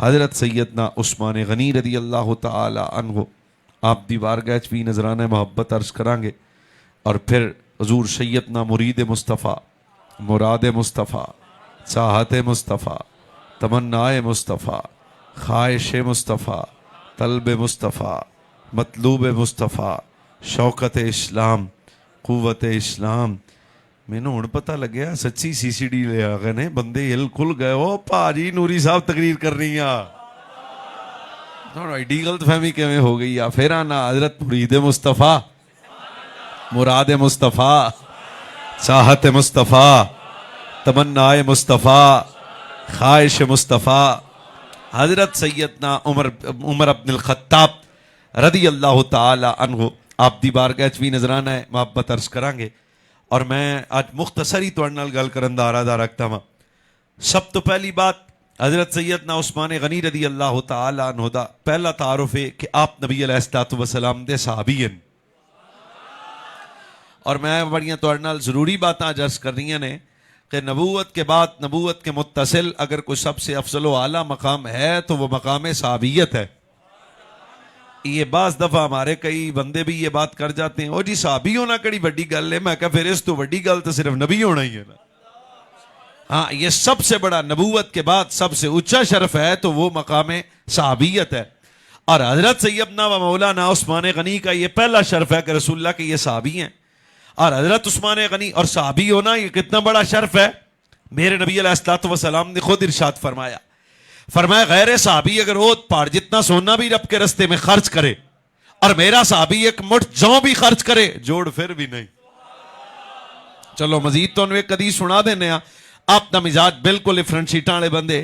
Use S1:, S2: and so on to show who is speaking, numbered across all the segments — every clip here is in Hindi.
S1: हज़रत सैयदना उस्मान गनी रदी अल्लाह तआला अन्हु आप दी बारगाह च भी नजराना मोहब्बत अर्ज करांगे और फिर हजूर सैयदना मुरीद मुस्तफ़ा, मुराद मुस्तफ़ा, चाहत मुस्तफ़ा, तमन्नाए मुस्तफ़ा, ख्वाहिश मुस्तफ़ा, तलब मुस्तफ़ा, मतलूब मुस्तफ़ा, शौकत इस्लाम, कुव्वत इस्लाम। मैनू हुण पता लग्या सच्ची CCD ले आ गए ने बंदे, हिल खुल गए। ओ भाजी नूरी साहब तकरीर कर रही आ, एडी गलत फहमी किवें हो गई आ। फिर आना हजरत मुरीद मुस्तफ़ा, मुराद मुस्तफ़ा, चाहत मुस्तफ़ा, तमन्नाए मुस्तफ़ा, ख्वाहिश मुस्तफ़ा। हजरत सैयदना उमर अब्दुल खत्ताब रदी अल्लाह तआला अन्हु आप दी बारगाह च भी नजराना है मोहब्बत अर्ज करांगे। और मैं आज मुख्तसरी तुहाडे नाल गल करन दा इरादा रखता वां। सब तो पहली बात, हजरत सैयदना उस्मान गनी रदी अल्लाह तआला अन्हु दा पहला तारुफ है कि आप नबी अलैहिस्सलातु वस्सलाम दे सहाबी हैं। और मैं बड़ियां तुहाडे नाल जरूरी बातां अर्ज करनियां ने कि नबूवत के बाद नबूवत के मुत्तसिल अगर कोई सबसे अफजल व आला मकाम है तो वह मकाम सहाबियत है। ये बाज़ दफ़ा हमारे कई बंदे भी ये बात कर जाते हैं, ओ जी सहाबी होना कड़ी वड्डी गल है। मैं कहा फिर इस तो वड्डी गल तो सिर्फ नबी होना ही है ना। हाँ, ये सबसे बड़ा नबूवत के बाद सबसे ऊंचा शरफ है तो वो मकाम सहाबियत है। और हजरत सैयदना व मौलाना उस्मान गनी का ये पहला शरफ है कि रसूलुल्लाह के ये सहाबी हैं। और हजरत उस्मान गनी और सहाबी होना ये कितना बड़ा शर्फ है। मेरे नबी अलैहिस्सलातु वस्सलाम ने खुद इरशाद फरमाया, गैर सहाबी अगर वो पहाड़ जितना सोना भी रब के रस्ते में खर्च करे और मेरा सहाबी एक मुठ जौ भी खर्च करे, जोड़ फिर भी नहीं। चलो मजीद तो एक कदी सुना देने आपका मिजाज बिल्कुल डिफरेंट शीटा वाले बंदे।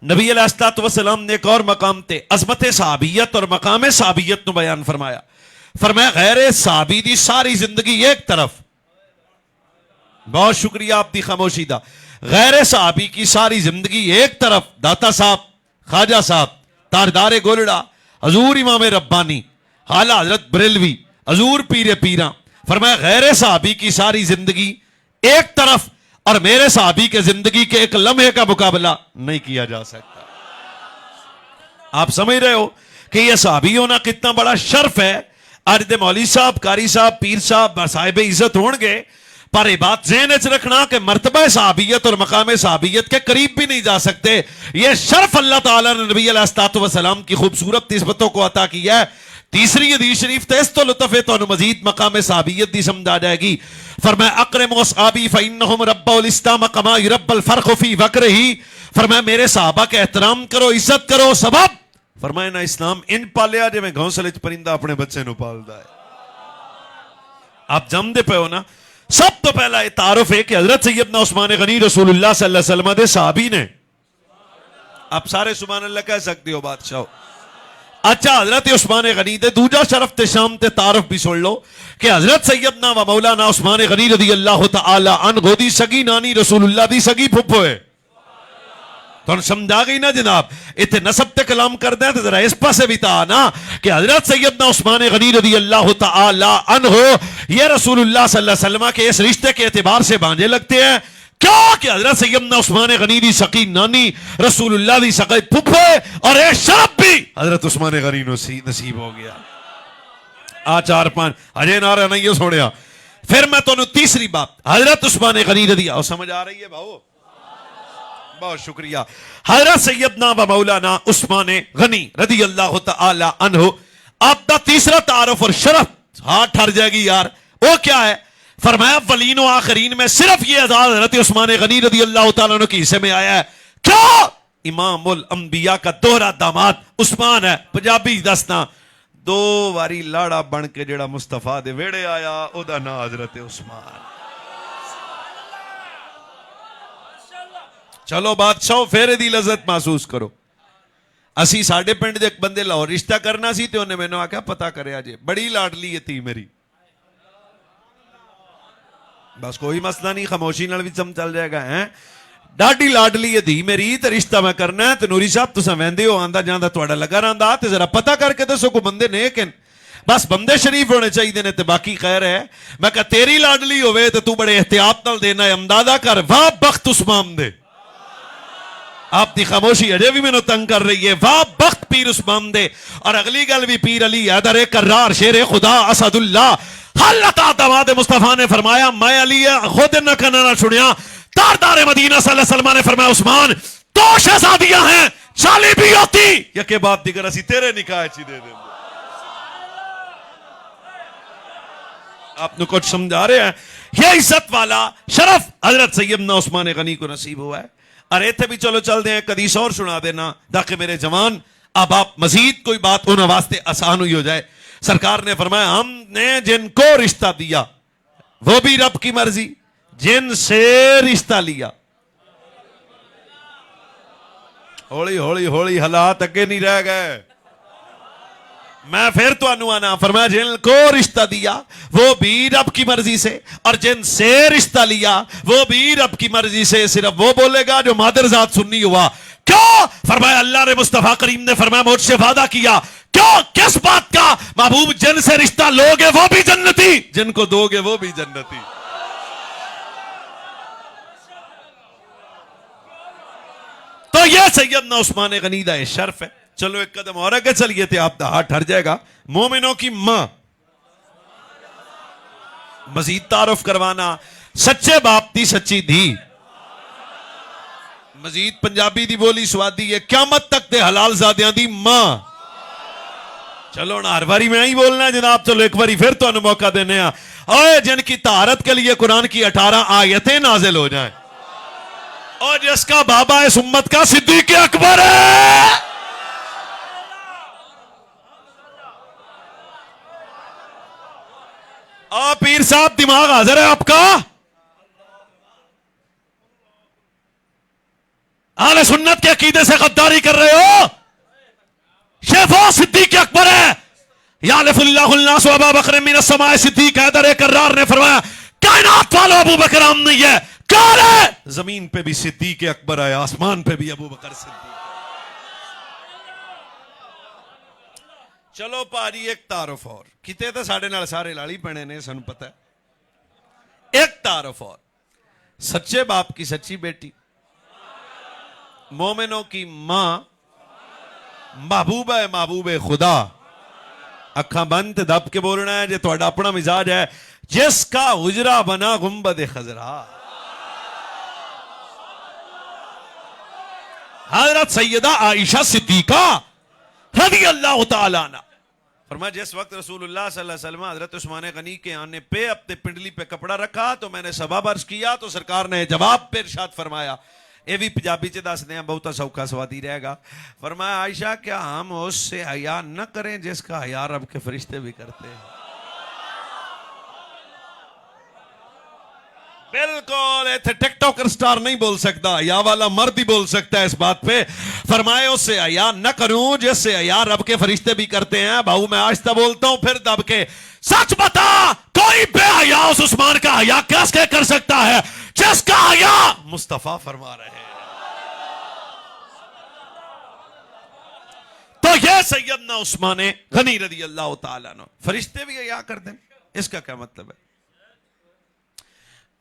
S1: नबी अलैहिस्सलातु वस्सलाम ने एक और मकाम ते अजमत सहाबियत और मकाम सहाबियत नु बयान फरमाया। गैर सहाबी दी सारी जिंदगी एक तरफ, बहुत शुक्रिया आपकी खामोशी दा, गैर सहाबी की सारी जिंदगी एक तरफ, दाता साहब, ख्वाजा साहब, तारदारे गोलड़ा, हजूर इमाम रब्बानी, हाला हजरत बरेलवी, हजूर पीरे पीरा। फरमाया गैर सहाबी की सारी जिंदगी एक तरफ और मेरे सहाबी के जिंदगी के एक लम्हे का मुकाबला नहीं किया जा सकता। आप समझ रहे हो कि यह सहाबी होना कितना बड़ा शर्फ है। आज दे मौली साहब, कारी साहब, पीर साहब साहिब इज्जत होंगे, पर यह बात ज़हन च रखना कि मर्तबा सहाबियत और मकाम सहाबियत के करीब भी नहीं जा सकते। यह शर्फ अल्लाह ताला ने नबी अलैहिस्सलातु वस्सलाम की खूबसूरत निस्बतों को अता किया है। तीसरी हदीस शरीफ तो इस तो लुत्फ है तो मजीद मकाम सहाबियत की समझ आ जाएगी। फरमाया अकरमु असहाबी फइन्नहुम रब्बुल इस्लाम कमा युरब्बुल फर्ख फी वक्रिही। फरमाया मेरे सहाबा का एहतराम करो, इज्जत करो। सबब फरमाया ना इस्लाम इन पालिया जिवें घोंसले च परिंदा अपने बच्चे नूं पालदा है। आप जमदे पे हो ना। सब तो पहला ये तारुफ है कि हजरत सैयदना उस्मान गनी रसूलुल्लाह सल्लल्लाहु अलैहि वसल्लम दे सहाबी ने। आप सारे सुभान अल्लाह कह सकते हो बादशाह। अच्छा, हजरत उस्मान गनी दे दूजा शरफ ते शाम ते तारुफ भी सुन लो कि हजरत सैयदना व मौलाना उस्मान गनी रदी अल्लाह तआला अन्हु दी सगी नानी रसूलुल्लाह दी सगी फुफो है। तो समझा गई ना जनाब। इतने नसब ते कलाम कर दे तो जरा इस पासे भी था ना कि हजरत सैयदना उस्मान गनी रदी अल्लाह तआला अन्हु ये रसूलुल्लाह सल्लल्लाहु अलैहि वसल्लम के इस रिश्ते के एतबार से भांजे लगते हैं। क्या कि हजरत सैयदना उस्मान गनी दी सकी नानी रसूलुल्लाह दी सकी फुफो और एक शरफ भी हजरत उस्मान गनी नसीब हो गया। आ 4-5 अजय नारा नहीं सुनिया। फिर मैं तुहानू तीसरी बात हजरत उस्मान गनी रदी समझ आ रही है भाऊ? बहुत शुक्रिया। हजरत सैयदना व मौलाना उस्मान गनी रदी अल्लाह तआला अन्हु आपका तीसरा तारुफ और शरफ हाथ ठर जाएगी यार, वो क्या है? फरमाया वलीन व आखिरीन में सिर्फ ये एजाज हजरत उस्मान गनी रदी अल्लाह तआला अन्हु के हिस्से में आया है। क्या? इमामुल अंबिया का दोहरा दामाद उस्मान है। पंजाबी दसना दो वारी लाड़ा बन के जेड़ा मुस्तफा दे वेड़े आया ओदा नाम हजरत उस्मान। चलो बादशाह फेरे दी लज्जत महसूस करो। असी साडे पिंड दे एक बंदे लाहौर रिश्ता करना सी ते उन्हें मैनू आख्या पता करे जे बड़ी लाडली है धी मेरी। बस कोई मसला नहीं, खामोशी नाल भी सम चल जाएगा। है डाडी लाडली है धी मेरी ते रिश्ता मैं करना है। ते नूरी साहब तुसां वहंदे हो आंदा जांदा तुहाडा लगा रहिंदा ते जरा पता करके दसो कोई बंदे नेक हैं। बस बंदे शरीफ होने चाहिए ने ते बाकी खैर है। मैं कहा तेरी लाडली होवे ते तू बड़े एहतियात नाल देना है। अंदाजा कर वाह बख्त उस्मान दे। आपकी खामोशी अजय भी मैंने तंग कर रही है। वाह बख्त पीर उस्मान दे। और अगली गल भी पीर अली हैदर कर्रार शेर खुदा असदुल्ला हल्लता दमाद मुस्तफा ने फरमाया मैं अली खुद न कहना ना सुनिया तारदार मदीना सल्लल्लाहु अलैहि वसल्लम ने फरमाया उस्मान दो शहजादियां हैं चाली भी होती यके बात दिगर असी तेरे निकाह ची दे देंगे। आपने कुछ समझा रहे हैं। यह इज्जत वाला शरफ हजरत सैयदना उस्मान गनी को नसीब हुआ है। अरे थे भी चलो चल दें कदीस और सुना देना ताकि मेरे जवान अब आप मजीद कोई बात उन वास्ते आसान हुई हो जाए। सरकार ने फरमाया हमने जिनको रिश्ता दिया वो भी रब की मर्जी, जिनसे रिश्ता लिया हौली हौली हौली हालात अगे नहीं रह गए। मैं फिर तो आना फरमाया जिनको रिश्ता दिया वो भी रब की मर्जी से और जिनसे रिश्ता लिया वो भी रब की मर्जी से। सिर्फ वो बोलेगा जो मादरजात सुन्नी हुआ। क्यों? फरमाया अल्लाह ने मुस्तफा करीम ने फरमाया मुझसे वादा किया। क्यों? किस बात का? महबूब जिनसे रिश्ता लोगे वो भी जन्नती, जिनको दोगे वो भी जन्नती। तो यह सैयदना उस्मान गनी दा शर्फ है। चलो एक कदम और आगे चलिए थे आपका हाथ हट जाएगा। मोमिनों की मां मजीद तारुफ करवाना सच्चे बाप दी सच्ची धी मजीद पंजाबी दी बोली स्वादी है क्यामत तक दे हलाल ज़ादियां दी मां। चलो ना हर बारी मैं ही बोलना है जनाब। चलो एक बारी फिर तो मौका देने ओए जिनकी तारत के लिए कुरान की 18 आयतें नाजिल हो जाएं और जिसका बाबा इस उम्मत का सिद्दीक अकबर है। पीर साहब दिमाग हाजिर है आपका? आले सुन्नत के अकीदे से गद्दारी कर रहे हो। शेफो सिद्दीक अकबर है। यालिफुल्लाहुन्नास व अबू बकर मिन अस्समाए सिद्दीक हैदर कर्रार ने फरमाया कायनात वालों अबू बकर हम नहीं है। कौन है? जमीन पे भी सिद्दीक अकबर है, आसमान पे भी अबू बकर सिद्दीक। चलो भाजी एक तारुफ और किते तो साढ़े नाल सारे लाली पने ने सानू पता है। एक तारुफ और सच्चे बाप की सच्ची बेटी, मोमिनों की मां, महबूब है महबूब खुदा। अखा बंद दब के बोलना है जो थोड़ा अपना मिजाज है। जिसका हुजरा बना गुंबद खजरा हजरत सैयदा आयशा सिद्दीका रज़ी अल्लाह तआला अन्हा फरमाया जिस वक्त रसूलुल्लाह सल्लल्लाहु अलैहि वसल्लम हजरत उस्मान गनी के आने पे अपने पिंडली पे कपड़ा रखा तो मैंने सबब अर्ज किया तो सरकार ने जवाब पे इरशाद फरमाया। ये भी पंजाबी च दसदे हैं बहुता सौखा स्वादी रहेगा। फरमाया आयशा क्या हम उससे हया न करें जिसका हया रब के फरिश्ते भी करते हैं। बिल्कुल इतने टिकटॉकर स्टार नहीं बोल सकता, हया वाला मर्द ही बोल सकता है इस बात पे। फरमाए उससे हया न करूं जिससे हया रब के फरिश्ते भी करते हैं। भाऊ मैं आहिस्ता बोलता हूं फिर दब के सच बता कोई बेहया उस उस्मान का हया कैसे कर सकता है जिसका हया मुस्तफा फरमा रहे हैं। तो यह सैयदना उस्मान गनी रज़ी अल्लाह तआला अन्हु फरिश्ते भी हया कर दें, इसका क्या मतलब है?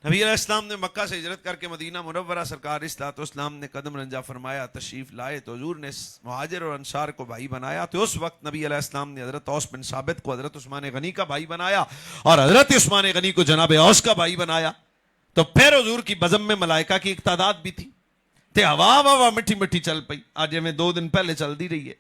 S1: नबी अलैहिस्सलाम ने मक्का से हिजरत करके मदीना मुनव्वरा सरकार इस्लाम ने कदम रंजा फरमाया तशरीफ लाए तो हुजूर ने मुहाजिर और अंसार को भाई बनाया। तो उस वक्त नबी अलैहिस्सलाम ने हजरत औस बिन साबित को हजरत उस्मान गनी का भाई बनाया और हजरत उस्मान गनी को जनाब औस का भाई बनाया। तो फिर हुजूर की बज़म में मलाइका की एक तादाद भी थी। ते हवा मिट्टी मिट्टी चल पई आज में 2 दिन पहले चलती रही है।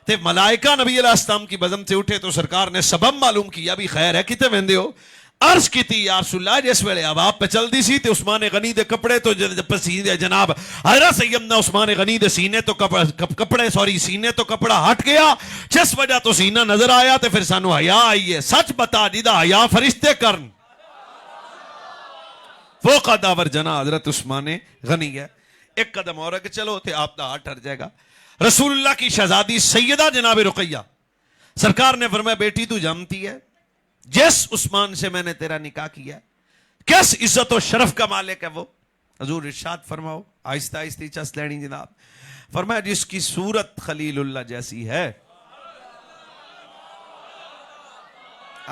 S1: ते मलाइका नबी अलैहिस्सलाम की बज़म से उठे तो सरकार ने सबब मालूम किया भी खैर है किते वेंदे हो। अर्ज की थी या रसूलल्लाह जिस वेले हवा पे चलती सी तो उस्मान गनी दे कपड़े तो पसीने जनाब हजरत सैयदना उस्मान गनी दे सीने तो कपड़े सॉरी सीने तो कपड़ा हट गया जिस वजह तो सीना नजर आया तो फिर सानू हया आई है। सच बता जिदा हया फरिश्ते करन वो कदावर जना हजरत उस्मान गनी है। एक कदम और आगे चलो थे आपका हाथ हट जाएगा। रसूलुल्लाह की शहजादी सैयदा जनाब रुकैया सरकार ने फरमाया बेटी तू जानती है जिस उस्मान से मैंने तेरा निकाह किया किस इज्जत और शरफ का मालिक है वो। हजूर इरशाद फरमाओ आहिस्ता आहिस्ता चस लेनी जनाब। फरमाया जिसकी सूरत खलीलुल्लाह जैसी है।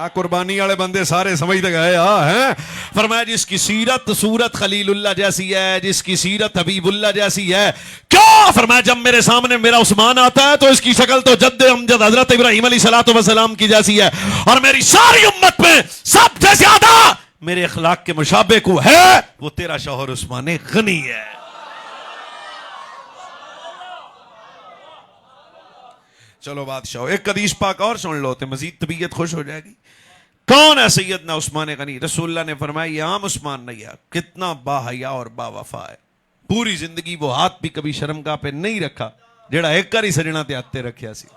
S1: कुर्बानी वाले बंदे सारे समझते गए हैं। फरमाया जिसकी सीरत सूरत खलीलुल्लाह जैसी है, जिसकी सीरत हबीबुल्लाह जैसी है। क्यों? फरमाया जब मेरे सामने मेरा उस्मान आता है तो इसकी शक्ल तो जद्द अमजद हजरत इब्राहिम अलैहिस्सलातु वस्सलाम की जैसी है, और मेरी सारी उम्मत में सबसे ज्यादा मेरे अखलाक के मुशाबे को है वो तेरा शौहर उस्मान गनी है। चलो बादशाह एक हदीस पाक और सुन लो तो मजीद तबीयत खुश हो जाएगी। कौन है सैयदना उस्मान गनी? रसूलुल्लाह ने फरमाया ये आम उस्मान नहीं है, कितना बाहया और बावफा है। पूरी जिंदगी वो हाथ भी कभी शर्मगाह पे नहीं रखा जेड़ा एक कर ही सजना ते हत्ते रखिया सी।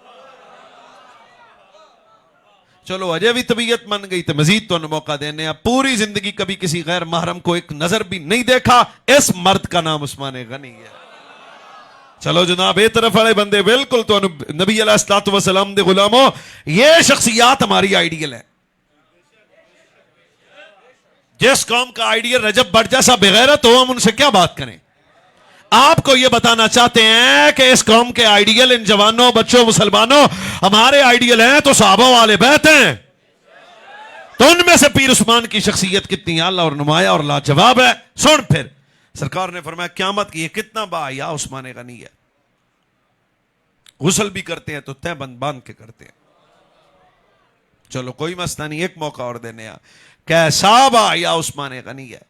S1: चलो अजय भी तबीयत मन गई तो मजीद तो मौका देने। पूरी जिंदगी कभी किसी गैर महरम को एक नजर भी नहीं देखा। इस मर्द का नाम उस्मान गनी है। चलो जनाब ए तरफ वाले बंदे बिल्कुल तो नबी अलैहिस्सलातु वस्सलाम दे गुलामों, ये शख्सियात हमारी आइडियल है। जिस कौम का आइडियल रजब भट्ट जैसा बेगैरत हो, हम उनसे क्या बात करें? आपको यह बताना चाहते हैं कि इस कौम के आइडियल इन जवानों, बच्चों, मुसलमानों हमारे आइडियल हैं तो सहाबा वाले बैत हैं। तो उनमें से पीर उस्मान की शख्सियत कितनी आला और नुमाया और लाजवाब है। सुन फिर सरकार ने फरमाया क़यामत की कितना बाया उस्मान गनी है। गुस्ल भी करते हैं तो तहबंद बांध के करते हैं। चलो कोई मसला नहीं, एक मौका और देने आ। कैसा बाया उस्मान गनी है।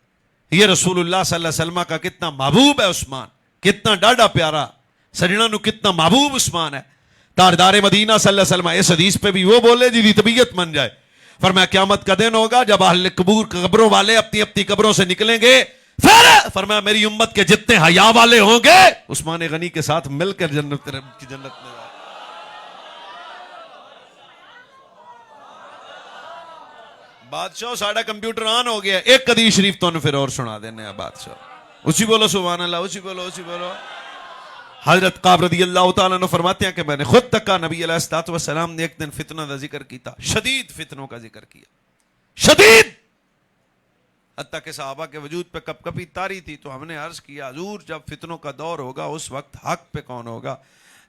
S1: ये रसूलुल्लाह सल्लल्लाहु अलैहि वसल्लम का कितना महबूब है उस्मान, कितना डाढ़ा प्यारा सजना नु कितना महबूब उस्मान है। ताजदार मदीना सल्लल्लाहु अलैहि वसल्लम इस हदीस पे भी वो बोले जिसकी तबीयत मन जाए। फरमाया क़यामत का दिन होगा जब अहले कबूर कब्रों वाले अपनी अपनी कब्रों से निकलेंगे, फिर फरमाया मेरी उम्मत के जितने हया वाले होंगे उस्मान गनी के साथ मिलकर जन्नत में। बादशाह साडा कंप्यूटर ऑन हो गया। एक हदीस शरीफ तो फिर और सुना देने बादशाह। उसी बोलो सुभान अल्लाह, उसी बोलो, उसी बोलो। हजरत काब रज़ियल्लाहु तआला अन्हु फरमाते हैं कि मैंने खुद तक का नबी अलैहिस्सलातु वस्सलाम ने एक दिन फितना का जिक्र किया, शदीद फितनों का जिक्र किया, शदीद। हत्ता के सहाबा के वजूद पे कपकपी तारी थी। तो हमने अर्ज किया हुजूर जब फितनों का दौर होगा उस वक्त हक पे कौन होगा?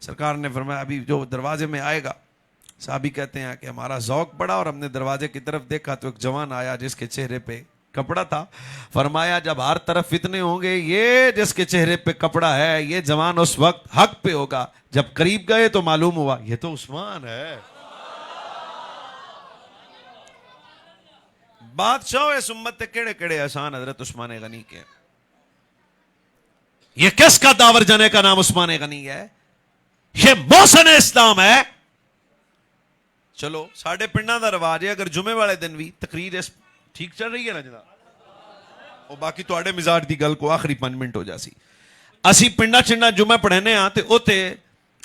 S1: सरकार ने फरमाया अभी जो दरवाजे में आएगा। साहबी कहते हैं कि हमारा ज़ौक बढ़ा और हमने दरवाजे की तरफ देखा तो एक जवान आया जिसके चेहरे पे कपड़ा था। फरमाया जब हर तरफ फितने होंगे, ये जिसके चेहरे पे कपड़ा है ये जवान उस वक्त हक पे होगा। जब करीब गए तो मालूम हुआ ये तो उस्मान है। बादशाह इस उम्मत के केड़े केड़े एहसान हजरत उस्मान गनी के। ये किसका दावर जने का नाम उस्मान गनी है? ये मोहसिन इस्लाम है। चलो साढ़े पिंडा का रिवाज है अगर जुमे वाले दिन भी तकरीर ठीक चल रही है ना जनाब, और बाकी थोड़े मिजाज की गल को आखिरी 5 मिनट हो जासी। असी पिंडा चिंडा जुमे पढ़ने हाँ तो उत्थे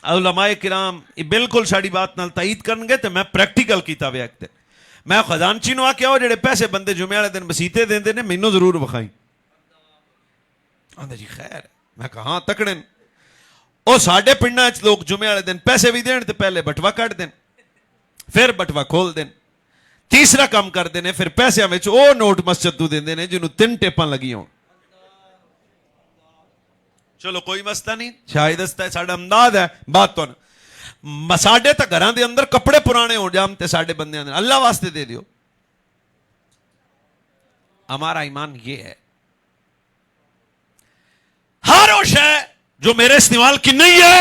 S1: उलमाए किराम बिल्कुल साड़ी बात नाल ताईद करनगे। तो मैं प्रैक्टिकल किया वे एक दिन मैं खजानची नु आख्या वो जेडे पैसे बंदे जुमे वाले दिन मसीते देंदे ने मैनू जरूर विखाई। आंदे जी खैर, मैं कहा हाँ तकड़े ओ साडे पिंडा च लोग जुमे वाले दिन पैसे भी देन तो पहले बटवा कट देन, फिर बटवा खोल देन, तीसरा काम करते हैं फिर पैसों में वो नोट मस्जिद को देंगे ने जिन्होंने 3 टेपा लगी हो। चलो कोई मसला नहीं, शायद साडा अंदाज है बात तो साडे तो घर के अंदर कपड़े पुराने हो जाम ते साडे बंदे अल्लाह वास्ते दे दियो। हमारा ईमान ये है हर वो शय जो मेरे इस्तेमाल की नहीं है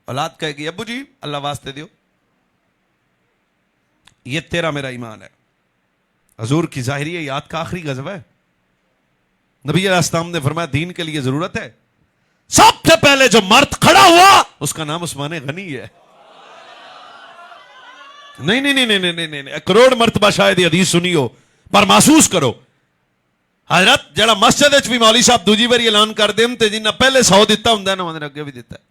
S1: औलाद कहेगी अब्बू जी अल्लाह वास्ते दियो, ये तेरा मेरा ईमान है। हजूर की जाहिरी याद का आखिरी गज़ब है। नबी अलैहिस्सलाम ने फरमाया दीन के लिए जरूरत है सबसे पहले जो मर्द खड़ा हुआ उसका नाम उस्मान गनी है। नहीं नहीं नहीं नहीं नहीं नहीं, नहीं। करोड़ मर्तबा शायद हदीस सुनी हो पर महसूस करो हजरत जरा मस्जिद भी मौली साहब दूजी बार ऐलान कर दें तो जिन्ना पहले 100 दिता होंगे ना उन्होंने अगे भी दिता है।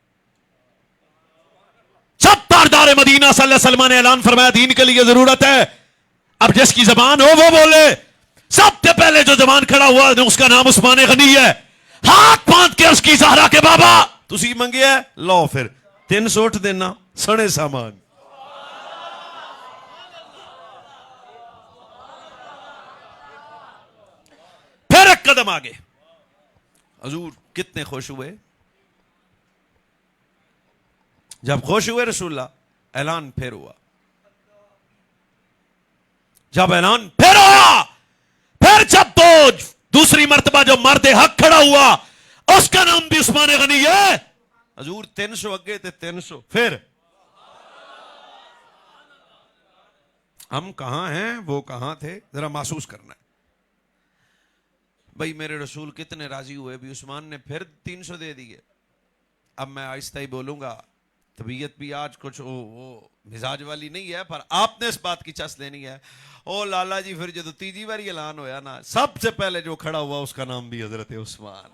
S1: सब ताजदार मदीना सल्लल्लाहु अलैहि वसल्लम ने ऐलान फरमाया दीन के लिए जरूरत है। अब जिसकी जबान हो वो बोले। सबसे पहले जो जबान खड़ा हुआ उसका नाम उस्मान गनी है। हाथ बांध के उसकी ज़हरा के बाबा तुसी मंगे है लो फिर 300 देना सड़े सामान। फिर एक कदम आगे हजूर कितने खुश हुए जब खुश हुए रसूलुल्लाह ऐलान फिर हुआ जब ऐलान फिर हुआ, फिर जब तो दूसरी मर्तबा जो मर्द हक खड़ा हुआ उसका नाम भी उस्मान गनी है। हजूर 300 अगे थे 300 फिर। हम कहां हैं वो कहां थे, जरा महसूस करना है भाई। मेरे रसूल कितने राजी हुए भी, उस्मान ने फिर 300 दे दिए। अब मैं आहिस्ता ही बोलूंगा, तबीयत भी आज कुछ वो मिजाज वाली नहीं है, पर आपने इस बात की चस लेनी है। ओ लाला जी, फिर जो तीजी बार ऐलान होया ना, सबसे पहले जो खड़ा हुआ उसका नाम भी हजरत उस्मान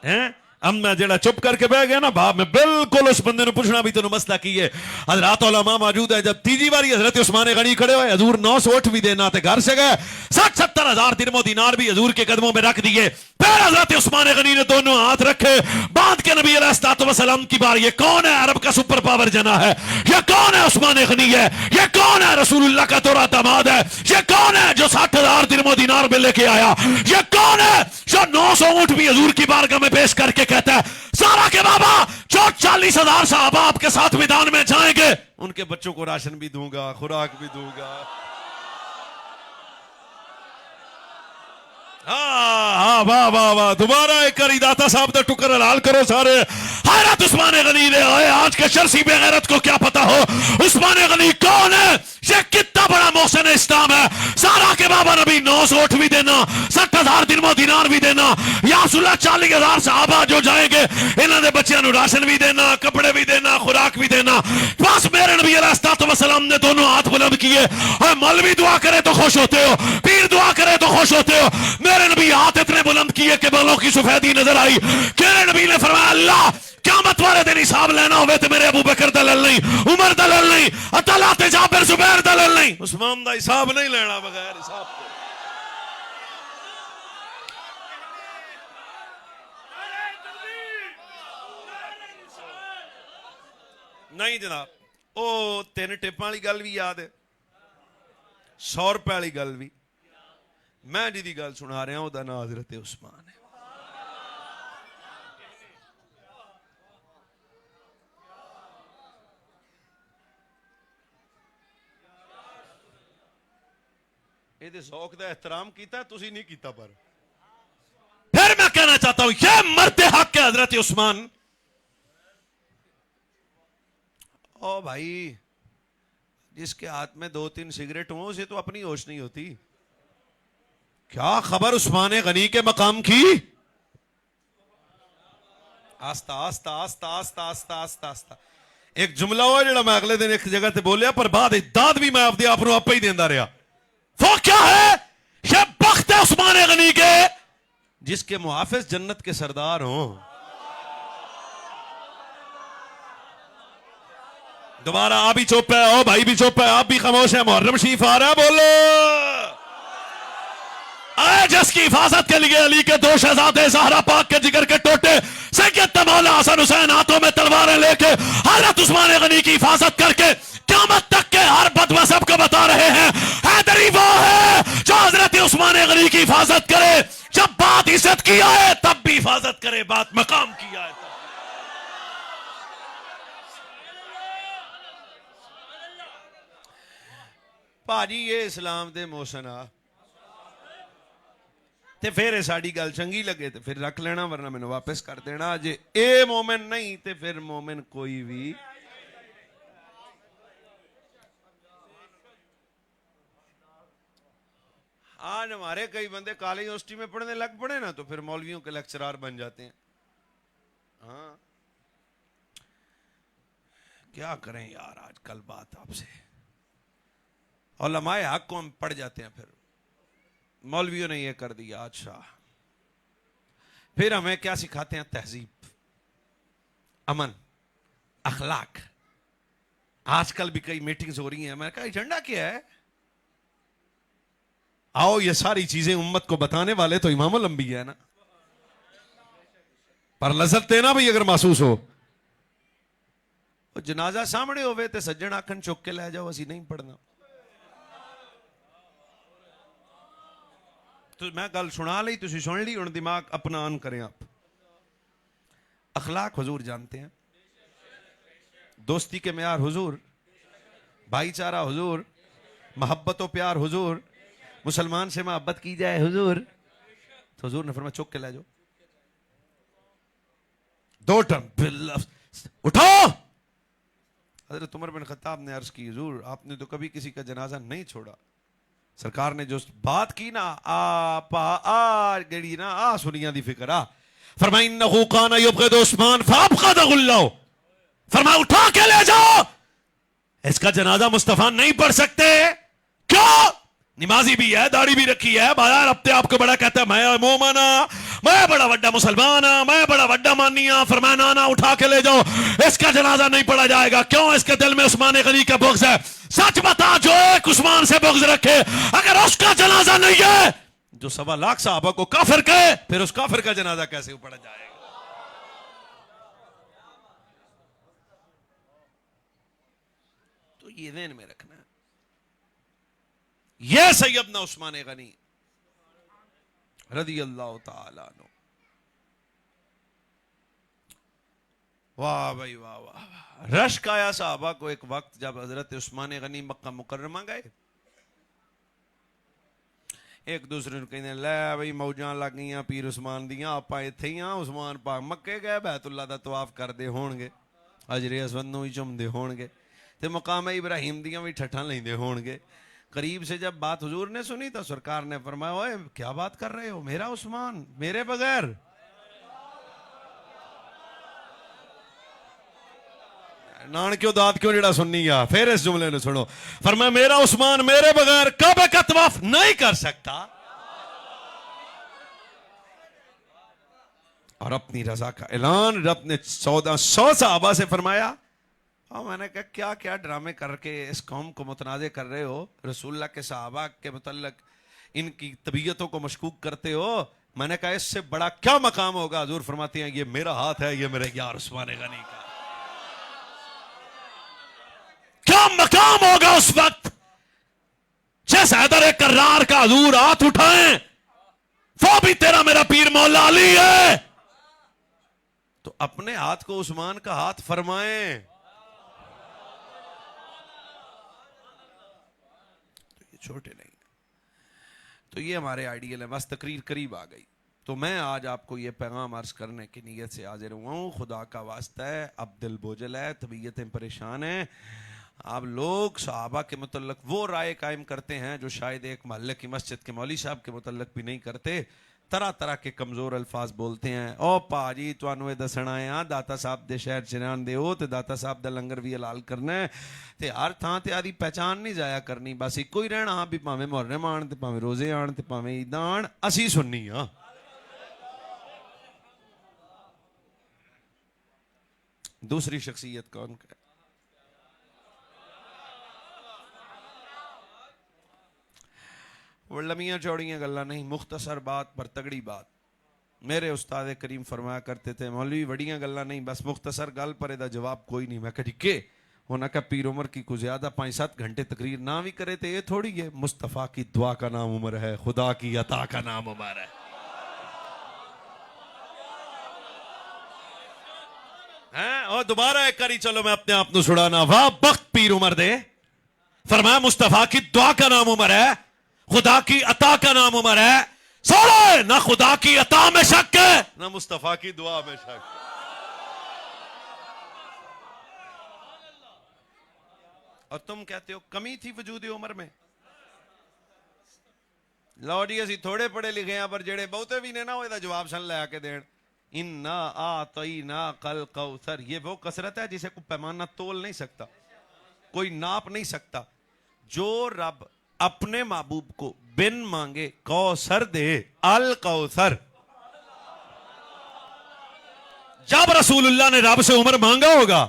S1: है। अब मैं जेड़ा चुप करके बह गया ना बाप, मैं बिल्कुल उस बंदे ने पूछना भी तेन मसला की है। हजरात उलमा मौजूद है। जब तीजी बारी हजरत उस्मान गनी खड़े हुए, हजूर 900 ऊँट भी देना थे घर से गए, 60-70 हजार दिरहम दीनार भी हजूर के कदमों में रख दिए। फिर हजरत उस्मान गनी ने दोनों हाथ रखे, बांध के नबी अलैहिस्सलाम की बार, ये कौन है अरब का सुपर पावर जना है, ये कौन है उस्मान गनी है, ये कौन है रसूलुल्लाह का तोरा दामाद है, ये कौन है जो 60,000 दिरहम दीनार में लेके आया, ये कौन है जो 900 ऊँट भी हजूर की बारगाह में पेश करके कहता है सारा के बाबा जो 40,000 साहबा आपके साथ मैदान में जाएंगे उनके बच्चों को राशन भी दूंगा, खुराक भी दूंगा। हाँ वाह वाह वाह, दोबारा एक करी दाता साहब का टुकर हलाल करो सारे। हैरत उस्मान गनी ने आए, आज के शर्सी बेगैरत को क्या पता हो उस्मान गनी कौन है, ये कितना बड़ा मोहसिन इस्लाम है। सारा के बाबा नबी 900 ऊँट भी देना, 60,000 दिरहम दीनार भी देना, या 40,000 साहबा जो जाएंगे इन्हों के बच्चों राशन भी देना, कपड़े भी देना, खुराक भी देना। बस मेरे नबी अलैहिस्सलाम ने दोनों हाथ बुलंद किए, और मौलवी दुआ करे तो खुश होते हो, पीर दुआ करे तो खुश होते हो। मेरे नबी हाथ इतने बुलंद किए कि बालों की सफेदी नजर आई। मेरे नबी ने फरमाया अल्लाह क़यामत वाले दिन हिसाब लेना होवे तो मेरे अबू बकर दलाल नहीं, उमर दलाल नहीं, अतला ते जाबिर जुबैर दलाल नहीं, उस्मान दा हिसाब नहीं लेना बगैर हिसाब के। नहीं जनाब, ओ 3 टिप्पां वाली गल भी याद है, 100 रुपए वाली गल भी। मैं जिहदी गल सुना रहा उसका नाम हजरत उस्मान है। ये शौक का एहतराम किया तुसी नहीं किया, पर फिर मैं कहना चाहता हूं ये मरते हक है हजरत उस्मान। ओ भाई, जिसके हाथ में 2-3 सिगरेट हो उसे तो अपनी होश नहीं होती। क्या खबर उस्मान गनी के मकाम की। आस्ता आस्ता आस्ता आस्ता आस्ता आस्ता आस्ता एक जुमला हुआ जो मैं अगले दिन एक जगह से बोलिया, पर बाद दाद भी मैं अपने आप आप ही देता रहा। वो क्या है, ये बख्त है उस्मान गनी के जिसके मुहाफिज जन्नत के सरदार हों। दोबारा आप भी चुप है, ओ भाई भी चुप है, आप भी खामोश है। मुहर्रम शरीफ आ रहा है, बोलो। आए जिसकी हिफाजत के लिए अली के 2 शहजादे ज़हरा पाक के जिगर के टोटे सैयद मौला हसन हुसैन हाथों में तलवारें लेके हजरत उस्मान गनी की हिफाजत करके क़यामत तक के हर बदमज़हब को बता रहे हैं, हैदरी वो है जो हजरत उस्मान गनी की हिफाजत करे। जब बात इज्जत की आए तब भी हिफाजत करे, बात मकाम की आए। भाजी ये इस्लाम दे मोहसन आ ते फिर साड़ी गल चंगी लगे तो फिर रख लेना, वरना मैंने वापस कर देना। जे ए मोमिन नहीं तो फिर मोमिन कोई भी। आज हमारे कई बंदे कॉलेज यूनिवर्सिटी में पढ़ने लग पड़े ना तो फिर मौलवियों के लेक्चरार बन जाते हैं। हाँ क्या करें यार, आजकल बात आपसे उलमाए हक को हम पढ़ जाते हैं, फिर मौलवियों ने यह कर दिया। अच्छा फिर हमें क्या सिखाते हैं, तहजीब, अमन, अखलाक। आजकल भी कई मीटिंग्स हो रही हैं, मैंने कहा एजेंडा क्या है। आओ ये सारी चीजें उम्मत को बताने वाले तो इमामुल अंबिया है ना, पर लज़्ज़त देना भाई अगर महसूस हो। जनाजा सामने होवे ते सज्जन आखन चुक के ले जाओ, असी नहीं पढ़ना। तो मैं गल सुना ली, तुसी सुन ली, हुण दिमाग अपना ऑन करें आप। अखलाक हुजूर जानते हैं, दोस्ती के म्यार हुजूर, भाईचारा हुजूर, मोहब्बत और प्यार हुजूर, मुसलमान से मोहब्बत की जाए हुजूर, तो हुजूर ने फरमाया चुक के ले जाओ। दो टर्म उठो। हजरत उमर बिन खत्ताब ने अर्ज की, हुजूर आपने तो कभी किसी का जनाजा नहीं छोड़ा। सरकार ने जो बात की ना, आ गड़ी ना, आ सुनिया दी फिक्र आ। फरमाया इन्नहु काना युबग़िदु उस्मान फअबग़दहु अल्लाह। फरमाया उठा के ले जाओ, इसका जनाजा मुस्तफा नहीं पढ़ सकते। क्यों? नमाजी भी है, दाढ़ी भी रखी है, बाजार अपने आप को बड़ा कहता है, मैं मोमना, मैं बड़ा बड़ा मुसलमान, मैं बड़ा बड़ा मानिया। फरमाया ना ना, उठा के ले जाओ, इसका जनाजा नहीं पढ़ा जाएगा। क्यों? इसके दिल में उस्मान गनी का बुग़्ज़ है। सच बता, जो एक उस्मान से बुग़्ज़ रखे, अगर उसका जनाजा नहीं है, जो 1.25 लाख सहाबा को काफिर कहे, फिर उस काफिर का जनाजा कैसे पढ़ा जाएगा? तो ये ध्यान में रखना। यह सैयदना उस्मान गनी रज़ी अल्लाह ताला अन्हु, वाह भाई वाह वाह। रश्क आया साहबा को एक वक्त जब हजरत उस्मान गनी मक्का मुकर्रमा गए। एक दूसरे को कहने लै भाई मौजां लग गई पीर उस्मान दियां, आप इत्थे ही हां, उस्मान पाक मक्के गए, बैतुल्ला दा तवाफ करते होणगे, हजरे अस्वद नूं ही चुमदे होणगे, ते मकाम इब्राहिम दियां भी ठट्ठां लैंदे होणगे। करीब से जब बात हुजूर ने सुनी तो सरकार ने फरमाया, ओए क्या बात कर रहे हो, मेरा उस्मान मेरे बगैर? नान क्यों दाद क्यों जड़ा सुननी है? फिर इस जुमले ने सुनो, फरमाया मेरा उस्मान मेरे बगैर काबे का तवाफ नहीं कर सकता। और अपनी रजा का ऐलान रब ने 1400 सहाबा से फरमाया। और मैंने कहा क्या क्या ड्रामे करके इस कौम को मुतनाज़े कर रहे हो, रसूलुल्लाह के सहाबा के मुतल्लक इनकी तबीयतों को मशकूक करते हो। मैंने कहा इससे बड़ा क्या मकाम होगा? हुजूर फरमाते हैं ये मेरा हाथ है, ये मेरे यार उस्मान गनी का। क्या मकाम होगा उस वक्त? जैसे हैदर कर्रार का हुजूर हाथ उठाएं, वो भी तेरा मेरा पीर मौला अली है, तो अपने हाथ को उस्मान का हाथ फरमाएं। छोटे नहीं। तो ये हमारे आइडियल है। बस तकरीर करीब आ गई, तो मैं आज आपको ये पैगाम अर्ज करने की नीयत से हाजिर हुआ हूँ। खुदा का वास्ता है, अब दिल बोझल है, तबीयतें परेशान हैं। आप लोग सहाबा के मुतल्लक वो राय कायम करते हैं जो शायद एक महल्ले की मस्जिद के मौली साहब के मुतल्लक भी नहीं करते। तरह तरह के कमज़ोर अल्फाज बोलते हैं। ओ पाजी तुहानू ये दसना है, दाता साहब दे शहर च रहंदे हो ते दाता साहब दा लंगर भी हलाल करना है, ते हर थां ते आदी पहचान नहीं जाया करनी, बस इको ही रहना भी, भावें मुहर्रम आण ते भावें रोजे आण ते भावें ईदां आण, असीं सुन्नी हां। दूसरी शख्सियत कौन है? वो लम्बियां चौड़ियां गल्लां नहीं, मुख्तसर बात पर तगड़ी बात। मेरे उस्ताद करीम फरमाया करते थे, मौलवी वड़ियां गल्लां नहीं, बस मुख्तसर गल पर इहदा जवाब कोई नहीं। मैं कहा के उन्हें कहा पीर उमर की कुछ ज्यादा 5-7 घंटे तकरीर ना भी करे तो ये थोड़ी है। मुस्तफ़ा की दुआ का नाम उमर है, खुदा की अता का नाम उमर है। और दोबारा एक करी चलो मैं अपने आप को छुड़ाना। वाह बख्त पीर उमर दे। फरमाया मुस्तफ़ा की दुआ का नाम उमर है, खुदा की अता का नाम उमर है। सोड़े ना खुदा की अता में शक है ना मुस्तफा की दुआ में शक। और तुम कहते हो कमी थी वजूद उमर में। लो जी असी थोड़े पढ़े लिखे हैं, पर जेड़े बहुते भी ने ना वो जवाब सन लै के देन। इन्ना आतईना कल कौसर, ये वो कसरत है जिसे कोई पैमाना तोल नहीं सकता, कोई नाप नहीं सकता। जो रब अपने महबूब को बिन मांगे कौसर दे, अल कौसर। जब रसूलुल्लाह ने रब से उमर मांगा होगा,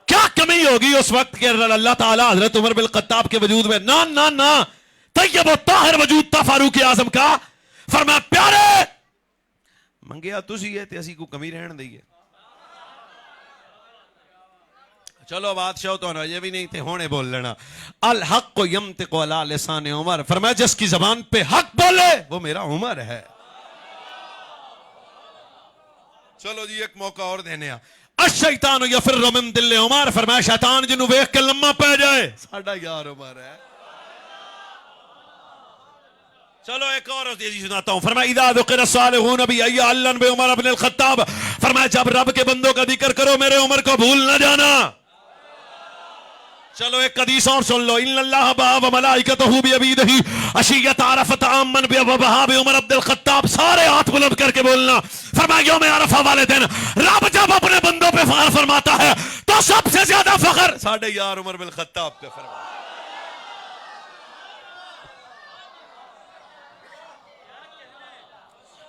S1: क्या कमी होगी उस वक्त के अल्लाह ताला हजरत उमर बिन खत्ताब के वजूद में? ना ना ना, तैयब व ताहिर वजूद था फारूक आजम का। फरमाया प्यारे मंगिया तुसी है ते असी को कमी रहन दईए। चलो बादशाह तो अजय भी नहीं थे, होने बोल लेना। अल हक को यमतिकु अला लिसान उमर, फरमाया जिसकी जबान पे हक बोले वो मेरा उमर है। चलो जी एक मौका और देने आ। अशैतान यफिर्रु मिन दिल उमर, फरमाया शैतान जिन्हों वेख के लम्मा पै जाए साडा यार उमर है। चलो एक और तेजी सुनाता हूं। फरमाया इदा ज़ुकिर सालिहून बि अय्यन बि उमर इब्न अल-खत्ताब, फरमाया जब रब के बंदों का जिक्र करो मेरे उमर को भूल ना जाना। चलो एक हदीस और सुन लो। इन्नल्लाह व मलाइकतहु बियदीही अशियत अरफत आमन बि उमर इब्न अल-खत्ताब। सारे हाथ बुलंद करके बोलना। फरमाया यौम अरफा वाले दिन रब जब अपने बंदों पे फख्र फरमाता है तो सबसे ज्यादा फख्र साढ़े यार उमर बिन खत्ताब पे फरमाया।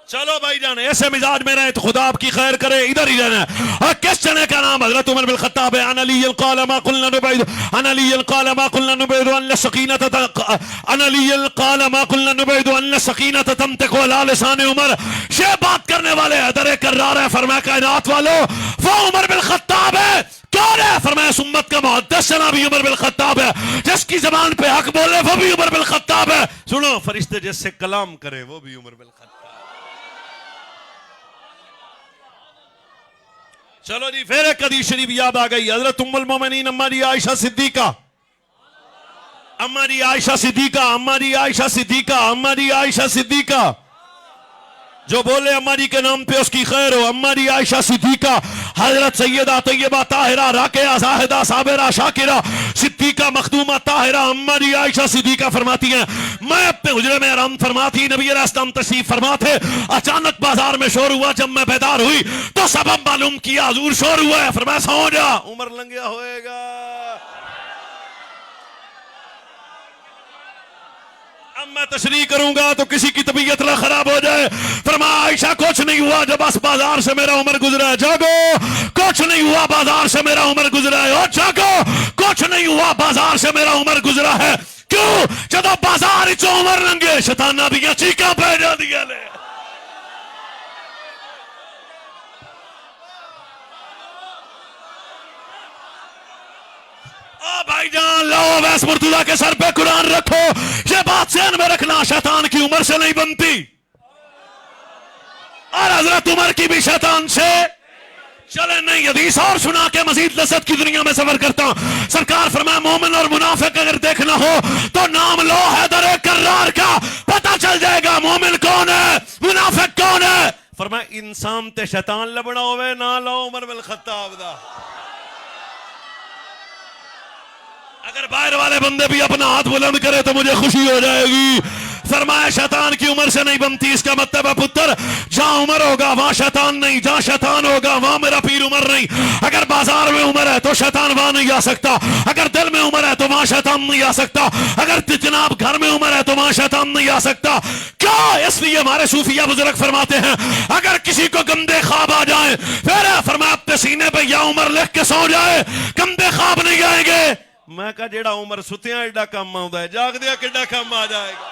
S1: चलो भाई जाने ऐसे मिजाज में रहे तो खुदा आपकी खैर करे, इधर ही रहना। और किस जने का नाम हजरत उमर बिन खत्ताब है। अनली क़ाल मा क़ुलना नुबैद अनली क़ाल मा क़ुलना नुबैद अन सकीनत अनली क़ाल मा क़ुलना नुबैद अन सकीनत तंतिक़ु अला लिसान उमर। ये बात करने वाले हैदर कर्रार है। फरमाया कायनात वालों वो उमर बिन खत्ताब है। कौन है? फरमाया उम्मत का मुहद्दिस जनाब उमर बिन खत्ताब है। जिसकी जबान पे हक बोले वो भी उमर बिन खत्ताब है। सुनो फरिश्ते जिससे कलाम करे वो भी उमर बिन खत्ताब। चलो जी फिर एक हदीस शरीफ याद आ गई। हजरत उम्मुल मोमिनीन अम्मा जी आयशा सिद्दीका, अम्मा जी आयशा सिद्दीका, अम्मा जी आयशा सिद्दीका, अम्मा जी आयशा सिद्दीका। जो बोले अम्मा जी के नाम पे उसकी खैर हो। अम्मा जी आयशा सिद्दीका, हजरत सैयदा तैयबा ताहिरा राकिया जाहिदा साबिरा शाकिरा सिद्दीका मखदूमा ताहिरा अम्मा जी आयशा सिद्दीका फरमाती हैं मैं अपने हुजरे में आराम फरमाती, नबी अलैहिस्सलाम तशरीफ फरमा थे। अचानक बाजार में शोर हुआ। जब मैं बेदार हुई तो सबब मालूम किया, हुजूर शोर हुआ है। फरमाया सो जा, उमर लंघिया होएगा। अब मैं तशरीह करूंगा तो किसी की तबीयत ना खराब हो जाए। फरमाया आयशा कुछ नहीं हुआ, जब बस बाजार से मेरा उमर गुजरा है। जागो, कुछ नहीं हुआ, बाजार से मेरा उमर गुजरा है। और जागो, कुछ नहीं हुआ, बाजार से मेरा उमर गुजरा है। क्यों? जब बाजार चो उमर लंघे शैताना दिया चीका पै जादियां ने। भाईजान लो वैस मुर्तजा के सर पे कुरान रखो। ये बात ज़हन में रखना, शैतान की उमर से नहीं बनती और हजरत उमर की भी शैतान से चले नहीं। हदीस और सुना के मजीद लज़्ज़त की दुनिया में सफर करता हूं। सरकार फरमाया मोमिन और मुनाफिक अगर देखना हो तो नाम लो हैदर कर्रार का, पता चल जाएगा मोमिन कौन है मुनाफिक कौन है। फरमाया इंसान ते शैतान लबना होवे ना लो उमर बिन खत्ताब दा। अगर बाहर वाले बंदे भी अपना हाथ बुलंद करे तो मुझे खुशी हो जाएगी। फरमाया शैतान की उमर से नहीं बनती। इसका मतलब है पुत्र जहां उमर होगा वहां शैतान नहीं, जहां शैतान होगा वहां मेरा पीर उमर नहीं। अगर बाजार में उमर है तो शैतान वहां नहीं आ सकता। अगर दिल में उमर है तो वहां शैतान नहीं आ सकता। अगर जनाब घर में उमर है तो वहां शैतान नहीं आ सकता। क्या? इसलिए हमारे सूफिया बुजुर्ग फरमाते हैं अगर किसी को गंदे ख्वाब आ जाए फिर फरमाया अपने सीने पे या उमर लिख के सो जाए, गंदे ख्वाब नहीं आएंगे। मैं कहा जेड़ा उमर सुतिया एडा कम आउंदा है, जागदिया किड्डा कम आ जाएगा।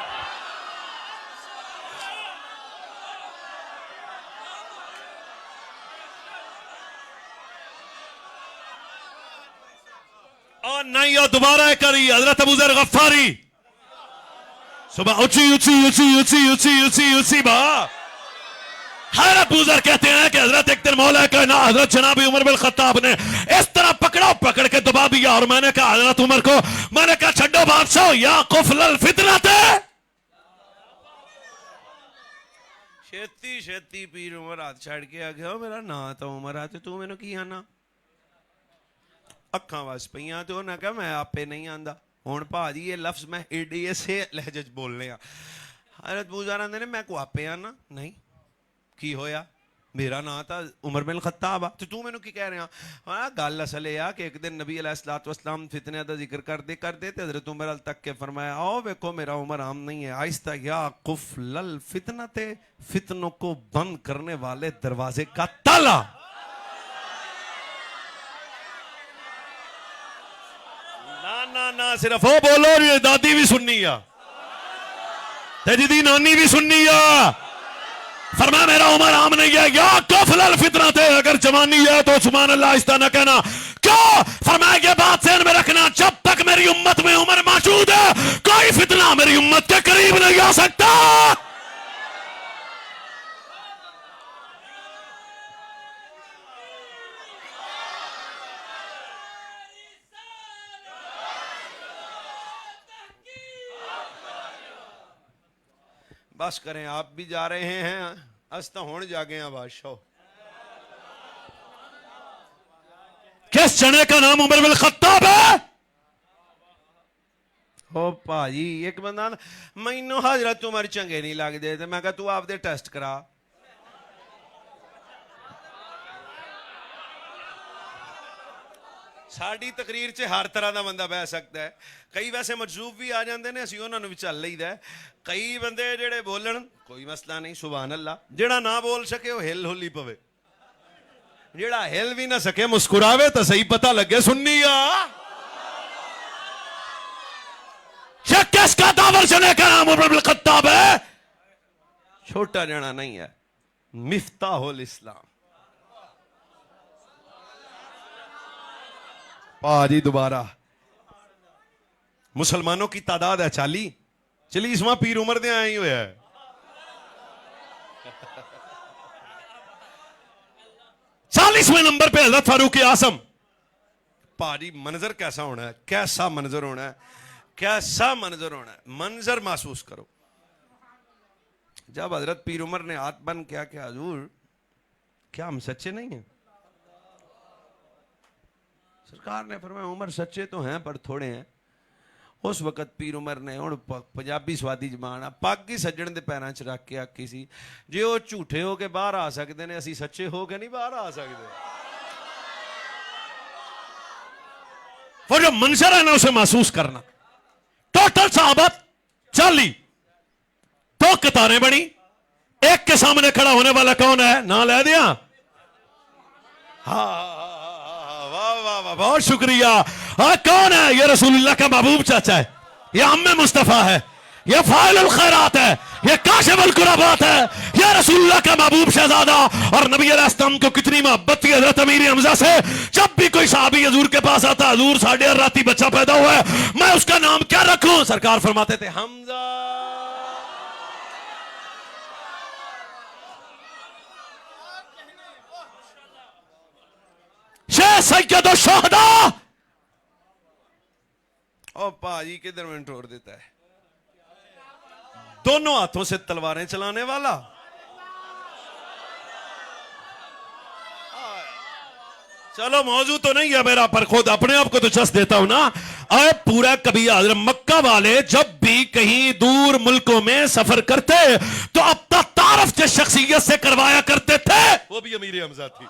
S1: और नहीं और दोबारा करी हजरत अबू ज़र गफ्फारी सुबह ऊंची ऊंची ऊंची ऊंची ऊंची ऊंची ऊंची बा। हजरत बुज़र कहते हैं कि हजरत एक दिन मौला कहना हजरत जनाबी उमर बिन खत्ताब ने इस तरह पकड़ा, पकड़ के दबा दिया। और मैंने कहा हजरत उमर को, मैंने कहा छड्डो बादशाह या कुफलल फितनते। छेती छेती पीर उमर हाथ छड़ के आ गया मेरा ना तो उमर आते तू मैनू की आना अखा वस पईयां तो उन्हें कहा मैं आपे नहीं आंदा। हुण भाजी ये लफ्ज मैं एडी इसे लहजे च बोलने। हजरत बुज़र आंदे ने मैं को आपे आना नहीं की होया मेरा ना था उमर बिन खत्ताब आ तू मैनू की कह रहा। हाँ गल असल है कि एक दिन नबी अलैहिस्सलाम फितने का जिक्र करते करते ते हजरत उमर अल तक के फरमाया आओ वेखो मेरा उमर आम नहीं है। आहिस्ता या कुफलल फितनते, फितनों को बंद करने वाले दरवाजे का ताला। ना ना ना सिर्फ वो बोलो दादी भी सुननी आ तेरी नानी भी सुननी आ। फरमाया मेरा उमर आम नहीं है या कफलल फितना थे। अगर जवानी है तो सुभान अल्लाह आहिस्ता न कहना। क्यों? फरमाया ये बात ध्यान में रखना जब तक मेरी उम्मत में उमर मौजूद है कोई फितना मेरी उम्मत के करीब नहीं आ सकता। बस करें, आप भी जा रहे हैं, अस तो हुण जागे हैं बादशाह।
S2: किस चने का नाम उमर बिन खत्ताब है?
S1: ओ भाजी एक बंदा मैनू हजरत उमर चंगे नहीं लगते, तो मैं कहा तू आपदे टेस्ट करा। साड़ी तकरीर च हर तरह का बंदा बह सकता है। कई वैसे मजूब भी आ जाते हैं, असं उन्होंने भी चल लईदा। कई बंदे जेड़े बोलन कोई मसला नहीं, सुभान अल्लाह। जेड़ा ना बोल सके वो हिल हुली पवे, जेड़ा हिल भी ना सके मुस्कुरावे तो सही पता लगे सुन्नी आ।
S2: किसका दावर चने का नाम उमर बिन खत्ताब है?
S1: छोटा जना नहीं है, मिफ्ताहुल इस्लाम। पाजी दोबारा मुसलमानों की तादाद है 40, चली इसमें पीर उमर दे आई हुआ है।
S2: चालीसवें नंबर पे हजरत फारूक आजम।
S1: पाजी मंजर कैसा होना है, कैसा मंजर होना है, कैसा मंजर होना है। मंजर महसूस करो, जब हजरत पीर उमर ने हाथ बंद किया कि हजूर क्या हम सच्चे नहीं हैं? सरकार ने फरमाया उमर सच्चे तो हैं पर थोड़े हैं। उस वक्त पीर उमर ने हुण पंजाबी स्वादी जमान आ पग ही सज्जण दे पैरां च रख के आखी सी, जे वो झूठे हो के बाहर आ सकते हैं, असी सच्चे हो के नहीं बाहर आ सकते।
S2: वो जो मंजर है ना उसे महसूस करना। टोटल सहाबत 40, 2 कतारें बनी, एक के सामने खड़ा होने वाला कौन है? ना ले दिया।
S1: हाँ वाह वाह वाह,
S2: बहुत शुक्रिया। हाँ कौन है? ये रसूलुल्लाह का महबूब चाचा है, ये अम्मे मुस्तफा है, ये फाइलुल खैरात है, ये काशिफुल कुरबात है, ये रसूलुल्लाह का महबूब शहजादा। और नबी अलैहिस्सलाम को कितनी मोहब्बत थी हजरत अमीर हमजा से। जब भी कोई सहाबी हजूर के पास आता, हजूर साढ़े राती बच्चा पैदा हुआ है, मैं उसका नाम क्या रखूं? सरकार फरमाते थे
S1: हमजा।
S2: शेख सैयद शोहदा।
S1: ओ पाजी किधर में ठोर देता है, दोनों हाथों से तलवारें चलाने वाला।
S2: चलो मौजू तो नहीं है मेरा, पर खुद अपने आप को तो चस देता हूं ना। अरे पूरा कभी हजरत मक्का वाले जब भी कहीं दूर मुल्कों में सफर करते तो अपना तारफ जिस शख्सियत से करवाया करते थे
S1: वो भी अमीर हमजा थी।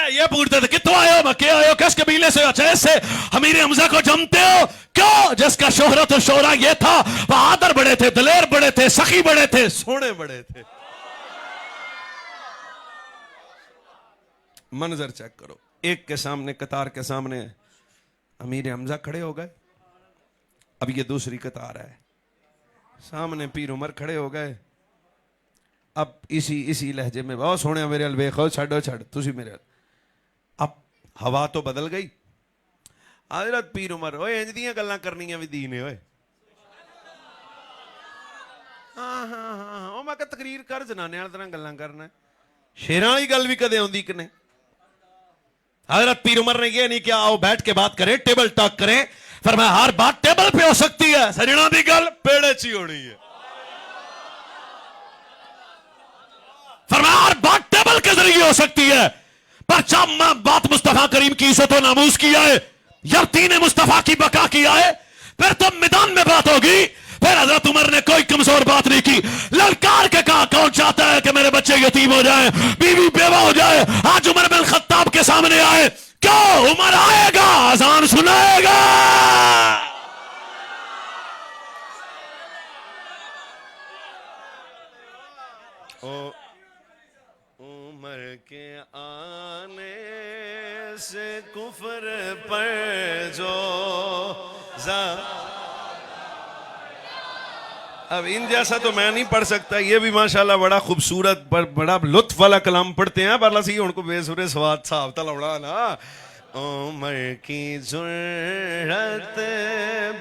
S2: ये पूछते थे कितों आए हो, मक्के आए हो, किस कबीले से हो? अच्छा इससे अमीर हमजा को जमते हो क्यों? जिसका शोहरत और शोहरा ये था, बहादुर बड़े थे, दलेर बड़े थे, सखी बड़े थे,
S1: सोने बड़े थे। मंजर चेक करो, एक के सामने कतार के सामने अमीर हमजा खड़े हो गए, अब ये दूसरी कतार है, सामने पीर उमर खड़े हो गए। अब इसी लहजे में बहुत सोने मेरे अल वेखो छो छड़ तुसी मेरे। अब हवा तो बदल गई, हजरत पीर उमर ओए इंज दियां गल्लां करनियां भी दीन है ओए। हाँ हाँ हाँ ओ मैं तकरीर कर जनाने वाली तरह गल्लां करना, शेरां वाली गल भी कदे आउंदी कि नहीं।
S2: हजरत पीर उमर ने यह नहीं किया आओ बैठ के बात करें, टेबल टॉक करें। फरमाया हर बात टेबल पे हो सकती है, सजना दी गल
S1: पेड़े च ही होनी है।
S2: फरमाया हर बात टेबल के जरिए हो सकती है, पर जब मैं बात मुस्तफा करीम की इज्जत और नामूस की आए, यकीन मुस्तफा की बका की आए, फिर तो मैदान में बात होगी। फिर हजरत उमर ने कोई कमजोर बात नहीं की, ललकार के कहा कौन चाहता है कि मेरे बच्चे यतीम हो जाए, बीवी बेवा हो जाए। आज उमर बिन खत्ताब के सामने आए, क्यों? उमर आएगा, अजान सुनाएगा।
S1: उमर के आने से कुफर पर जो अब इन जैसा तो मैं नहीं पढ़ सकता, ये भी माशाल्लाह बड़ा खूबसूरत बड़ा लुत्फ वाला कलाम पढ़ते हैं, पर लसी उनको बेसुरे स्वाद साहब तलवड़ा ना। उमर की जुर्रत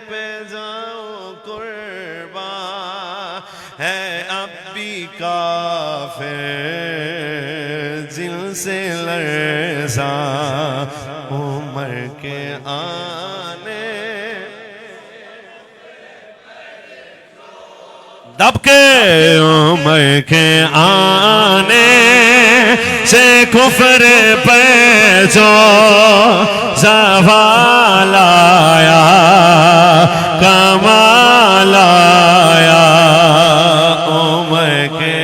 S1: पे जाओ कुर्बा है अब भी काफिर जिनसे लरज़ा। उमर के आने
S2: आपके उम्र के आने से कुफर पे जो ज़वाल आया, कमाल आया। उम्र के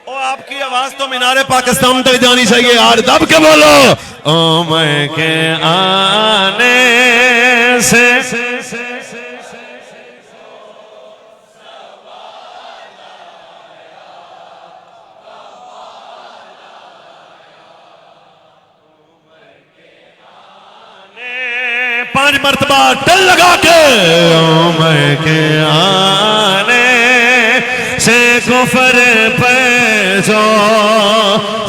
S2: ओ आपकी आवाज तो मीनारे पाकिस्तान तक जानी चाहिए यार, दब के बोलो। उम्र के आने से पांच मरतबा टल लगा के, उम्र के आने से कुफर पे जो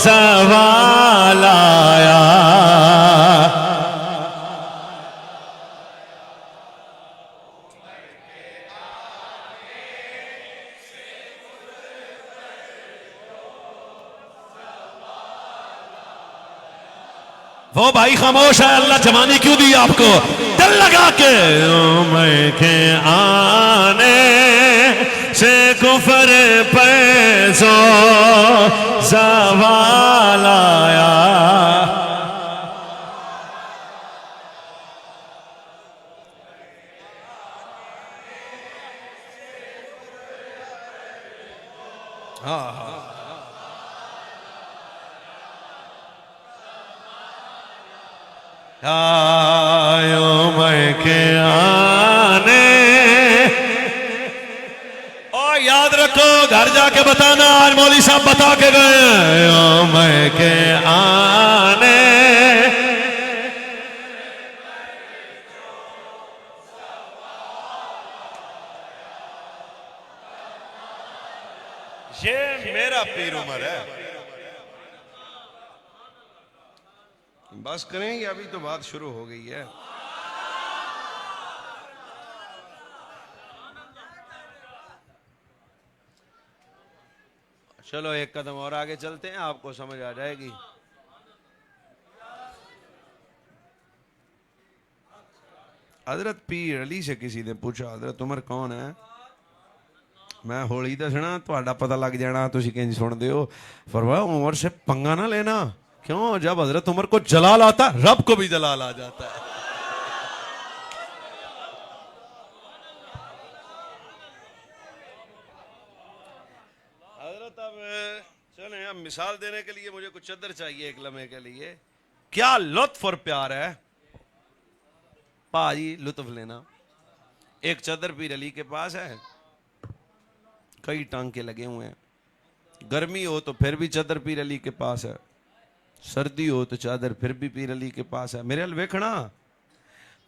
S2: ज़वाल आया। वो भाई खामोश है, अल्लाह जवानी क्यों दी आपको? दिल लगा के उम्र के आने से कुफर पे जो ज़वाल आया। उम्र के आने, और याद रखो घर जाके बताना, आज मौली साहब बता के गए। उम्र के आने ये मेरा पीर उमर है।
S1: बस करेंगे, अभी तो बात शुरू हो गई है। चलो एक कदम और आगे चलते हैं, आपको समझ आ जाएगी। हजरत पीर अली से किसी ने पूछा, हजरत उमर कौन है? मैं होली दसना, तुहाडा पता लग जाना, तुसी किंज सुनदे हो। फरमाया उमर से पंगा ना लेना। क्यों? जब हजरत उमर को जलाल आता, रब को भी जलाल आ जाता है। हजरत अब चले, अब मिसाल देने के लिए मुझे कुछ चद्दर चाहिए एक लम्हे के लिए। क्या लुत्फ और प्यार है भाजी, लुत्फ लेना। एक चद्दर पीर अली के पास है, कई टांके लगे हुए हैं। गर्मी हो तो फिर भी चद्दर पीर अली के पास है, सर्दी हो तो चादर फिर भी पीर अली के पास है। मेरे हल वेखना,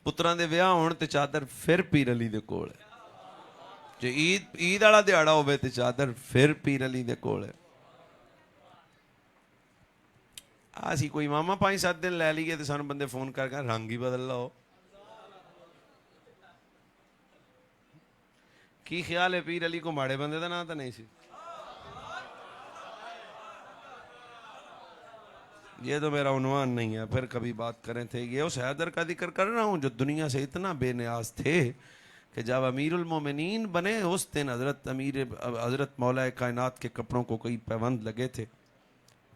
S1: पुत्रां दे विआह होण ते चादर फिर पीर अली दे कोल है। जे ईद वाला दिहाड़ा होवे ते चादर फिर पीर अली दे कोल है। असी कोई मामा 5-7 दिन लै लीए तो सानू बंदे फोन करके रंग ही बदल लो। की ख्याल है, पीर अली को माड़े बंदे का ना तो नहीं सी? ये तो मेरा उन्वान नहीं है, फिर कभी बात करें थे। ये उस हैदर का जिक्र कर रहा हूँ जो दुनिया से इतना बेनियाज थे कि जब अमीरुल मोमिनीन बने उस दिन हजरत मौला कायनात के कपड़ों को कई पैबंद लगे थे।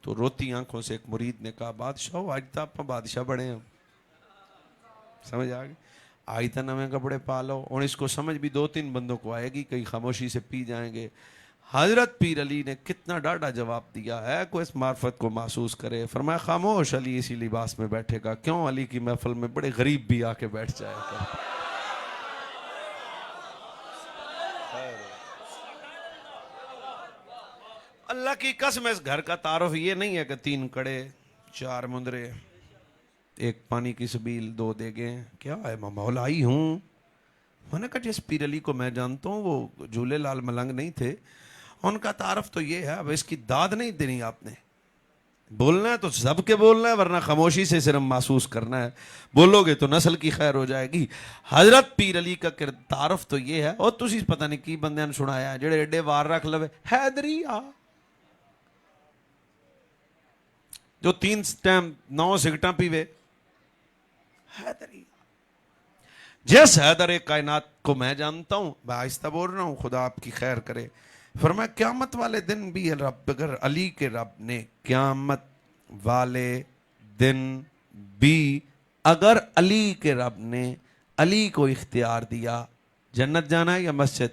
S1: तो रोती आंखों से एक मुरीद ने कहा, बादशाह आज तो आप बादशाह बने हैं। समझ आ गई? आज तो नवे कपड़े पा लो। और इसको समझ भी 2-3 बंदों को आएगी, कई खामोशी से पी जाएंगे। हजरत पीर अली ने कितना डाढ़ा जवाब दिया है, कोई इस मार्फत को महसूस करे। फरमाया खामोश अली इसी लिबास में बैठेगा। क्यों? अली की महफिल में बड़े गरीब भी आके बैठ जाएगा। अल्लाह की कसम, इस घर का तारुफ ये नहीं है कि 3 कड़े 4 मुंदरे, एक पानी की सबील, 2 देगे। क्या है, मैं मौलाई हूं। मैंने कहा जिस पीर अली को मैं जानता हूँ वो झूले लाल मलंग नहीं थे। उनका तारफ तो ये है, अब इसकी दाद नहीं देनी आपने। बोलना है तो सबके बोलना है, वरना खामोशी से सिर्फ महसूस करना है। बोलोगे तो नस्ल की खैर हो जाएगी। हजरत पीर अली का तारफ तो ये है। और तुसी पता नहीं की बंदे ने सुनाया जेड़े एडे वार रख लवे, हैदरी आ जो 3 टाइम 9 सिगरेट पीवे, हैदरी। जिस हैदर कायनात को मैं जानता हूं, मैं आहिस्ता बोल रहा हूं, खुदा आपकी खैर करे, फरमाया क़यामत वाले दिन भी रब, अगर अली के रब ने क़यामत वाले दिन भी अगर अली के रब ने अली को इख्तियार दिया, जन्नत जाना है या मस्जिद?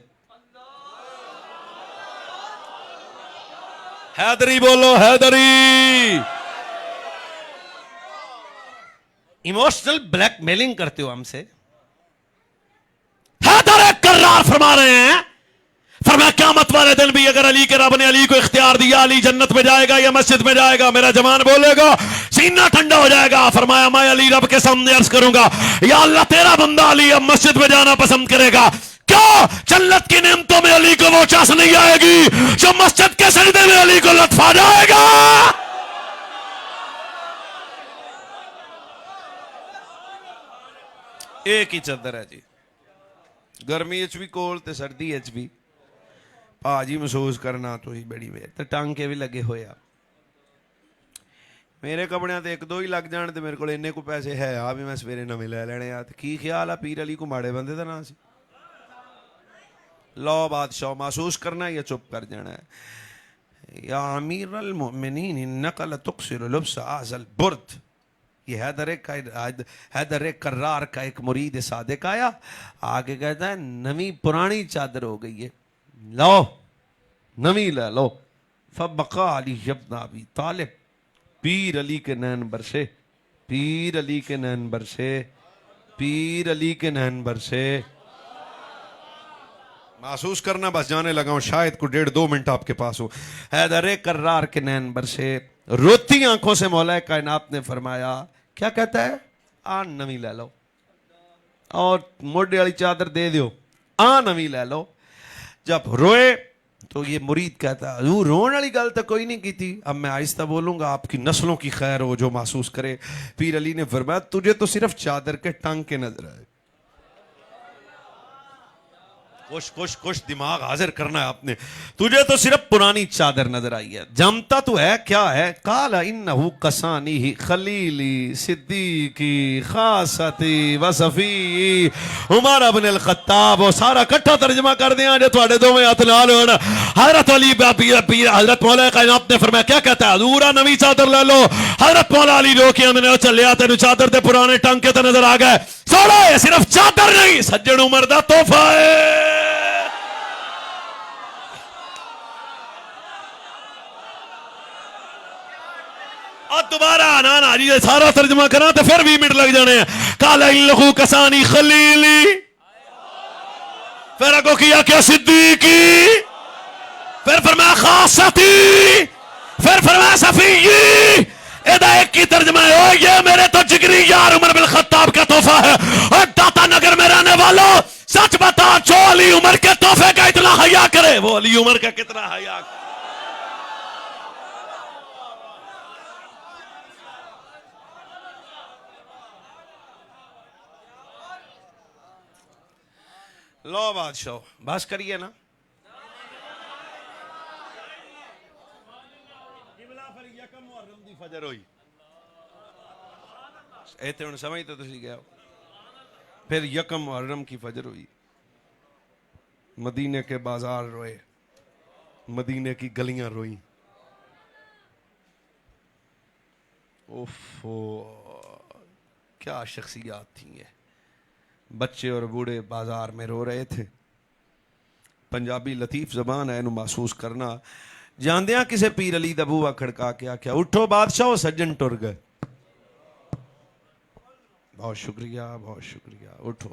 S1: हैदरी बोलो, हैदरी। इमोशनल ब्लैकमेलिंग करते हो हमसे।
S2: हैदर कर्रार फरमा रहे हैं, फरमाया क़यामत वाले दिन भी अगर अली के रब ने अली को इख्तियार दिया, अली जन्नत में जाएगा या मस्जिद में जाएगा? मेरा जवान बोलेगा, सीना ठंडा हो जाएगा। फरमाया मैं अली रब के सामने अर्ज करूंगा, या अल्लाह तेरा बंदा अली अब मस्जिद में जाना पसंद करेगा। क्यों? जन्नत की नेमतों में अली को वो चास नहीं आएगी जो मस्जिद के सजदे में अली को लुत्फा जाएगा।
S1: एक ही चादर है जी, गर्मी च भी कोल ते सर्दी च भी। भाजी महसूस करना तो ही बड़ी मेर ते टांके भी लगे होए आ। मेरे कपड़ियां ते एक दो ही लग जान ते मेरे को इन्ने को पैसे है आ भी मैं सवेरे नवे ले लेने आ। की ख्याल आ पीर अली को माड़े बंदे दा नाम सी? लो बादशाह महसूस करना या चुप कर जाना है? या अमीर अल मोमिनीन इन्नका लतुक्सिरु लुब्स आज़ल बुर्द। ये हैदर कर्रार का एक मुरीद सादिक आया, आगे कहता है नवी पुरानी चादर हो गई है, लो नवी ले लो। फबका अली इब्न अबी तालिब, पीर अली के नैन बरसे, पीर अली के नैन बरसे, पीर अली के नैन बरसे। महसूस करना, बस जाने लगा हूं, शायद को 1.5-2 मिनट आपके पास हो। हैदर कर्रार के नैन बरसे, रोती आंखों से मौला कायनात ने फरमाया, क्या कहता है? आ नवी ले लो और मोढे वाली चादर दे दो, आ नवी ले लो। जब रोए तो ये मुरीद कहता है हजूर रोने वाली गल तो कोई नहीं की थी, अब मैं आहिस्ता बोलूंगा, आपकी नस्लों की खैर हो जो महसूस करे। पीर अली ने फरमाया तुझे तो सिर्फ चादर के टांके नजर आए। कुछ दिमाग हाजिर करना है आपने, तुझे तो सिर्फ पुरानी चादर नजर आई है, जमता तो है क्या है? काला इन्नहु कसानी ही खलीली सिद्दीकी खासती वसफी उमर इब्न अल खत्ताब। वो सारा इकट्ठा तर्जमा कर दिया जो थोड़े दोवें हाथ नाल होण। हजरत अली पीर हजरत मौला कायनात ने फरमाया, क्या कहता है? हजूर नवी चादर ले लो। हजरत मौला अली रोके अंदर चलिया, तेन चादर ते पुराने टांके तो नजर आ गए। सोड़ो, ये सिर्फ चादर नहीं सज्जन उमर दा तोहफा है। दोबारा आना ना जी, सारा तर्जमा करा तो फिर 20 मिनट लग जाने हैं। काला लहू कसानी खलीली, फिर अगो किया क्या सिद्दीकी, फिर फरमाया खासती, फिर फरमाया सफीई। एदा एक की तर्जमा है, ये मेरे तो जिगरी यार उमर बिन खत्ताब का तोहफा है। और दाता नगर में रहने वालों सच बता, जो अली उमर के तोहफे का इतना हया करे, वो अली उमर का कितना हया करे। लो बादशाह बस करिए ना, फजर हुई इतने हुण समझ तो तुसी गए हो। फिर यकम मुहर्रम की फजर हुई, मदीने के बाजार रोए, मदीने की गलियां रोई। ओफो क्या शख्सियात थी ये। बच्चे और बूढ़े बाजार में रो रहे थे। पंजाबी लतीफ जबान है, इन्हू महसूस करना। जांदिया किसे पीर अली दा बूहा खड़का के आख्या, उठो बादशाह, सज्जन टुर गए। बहुत शुक्रिया, बहुत शुक्रिया, उठो।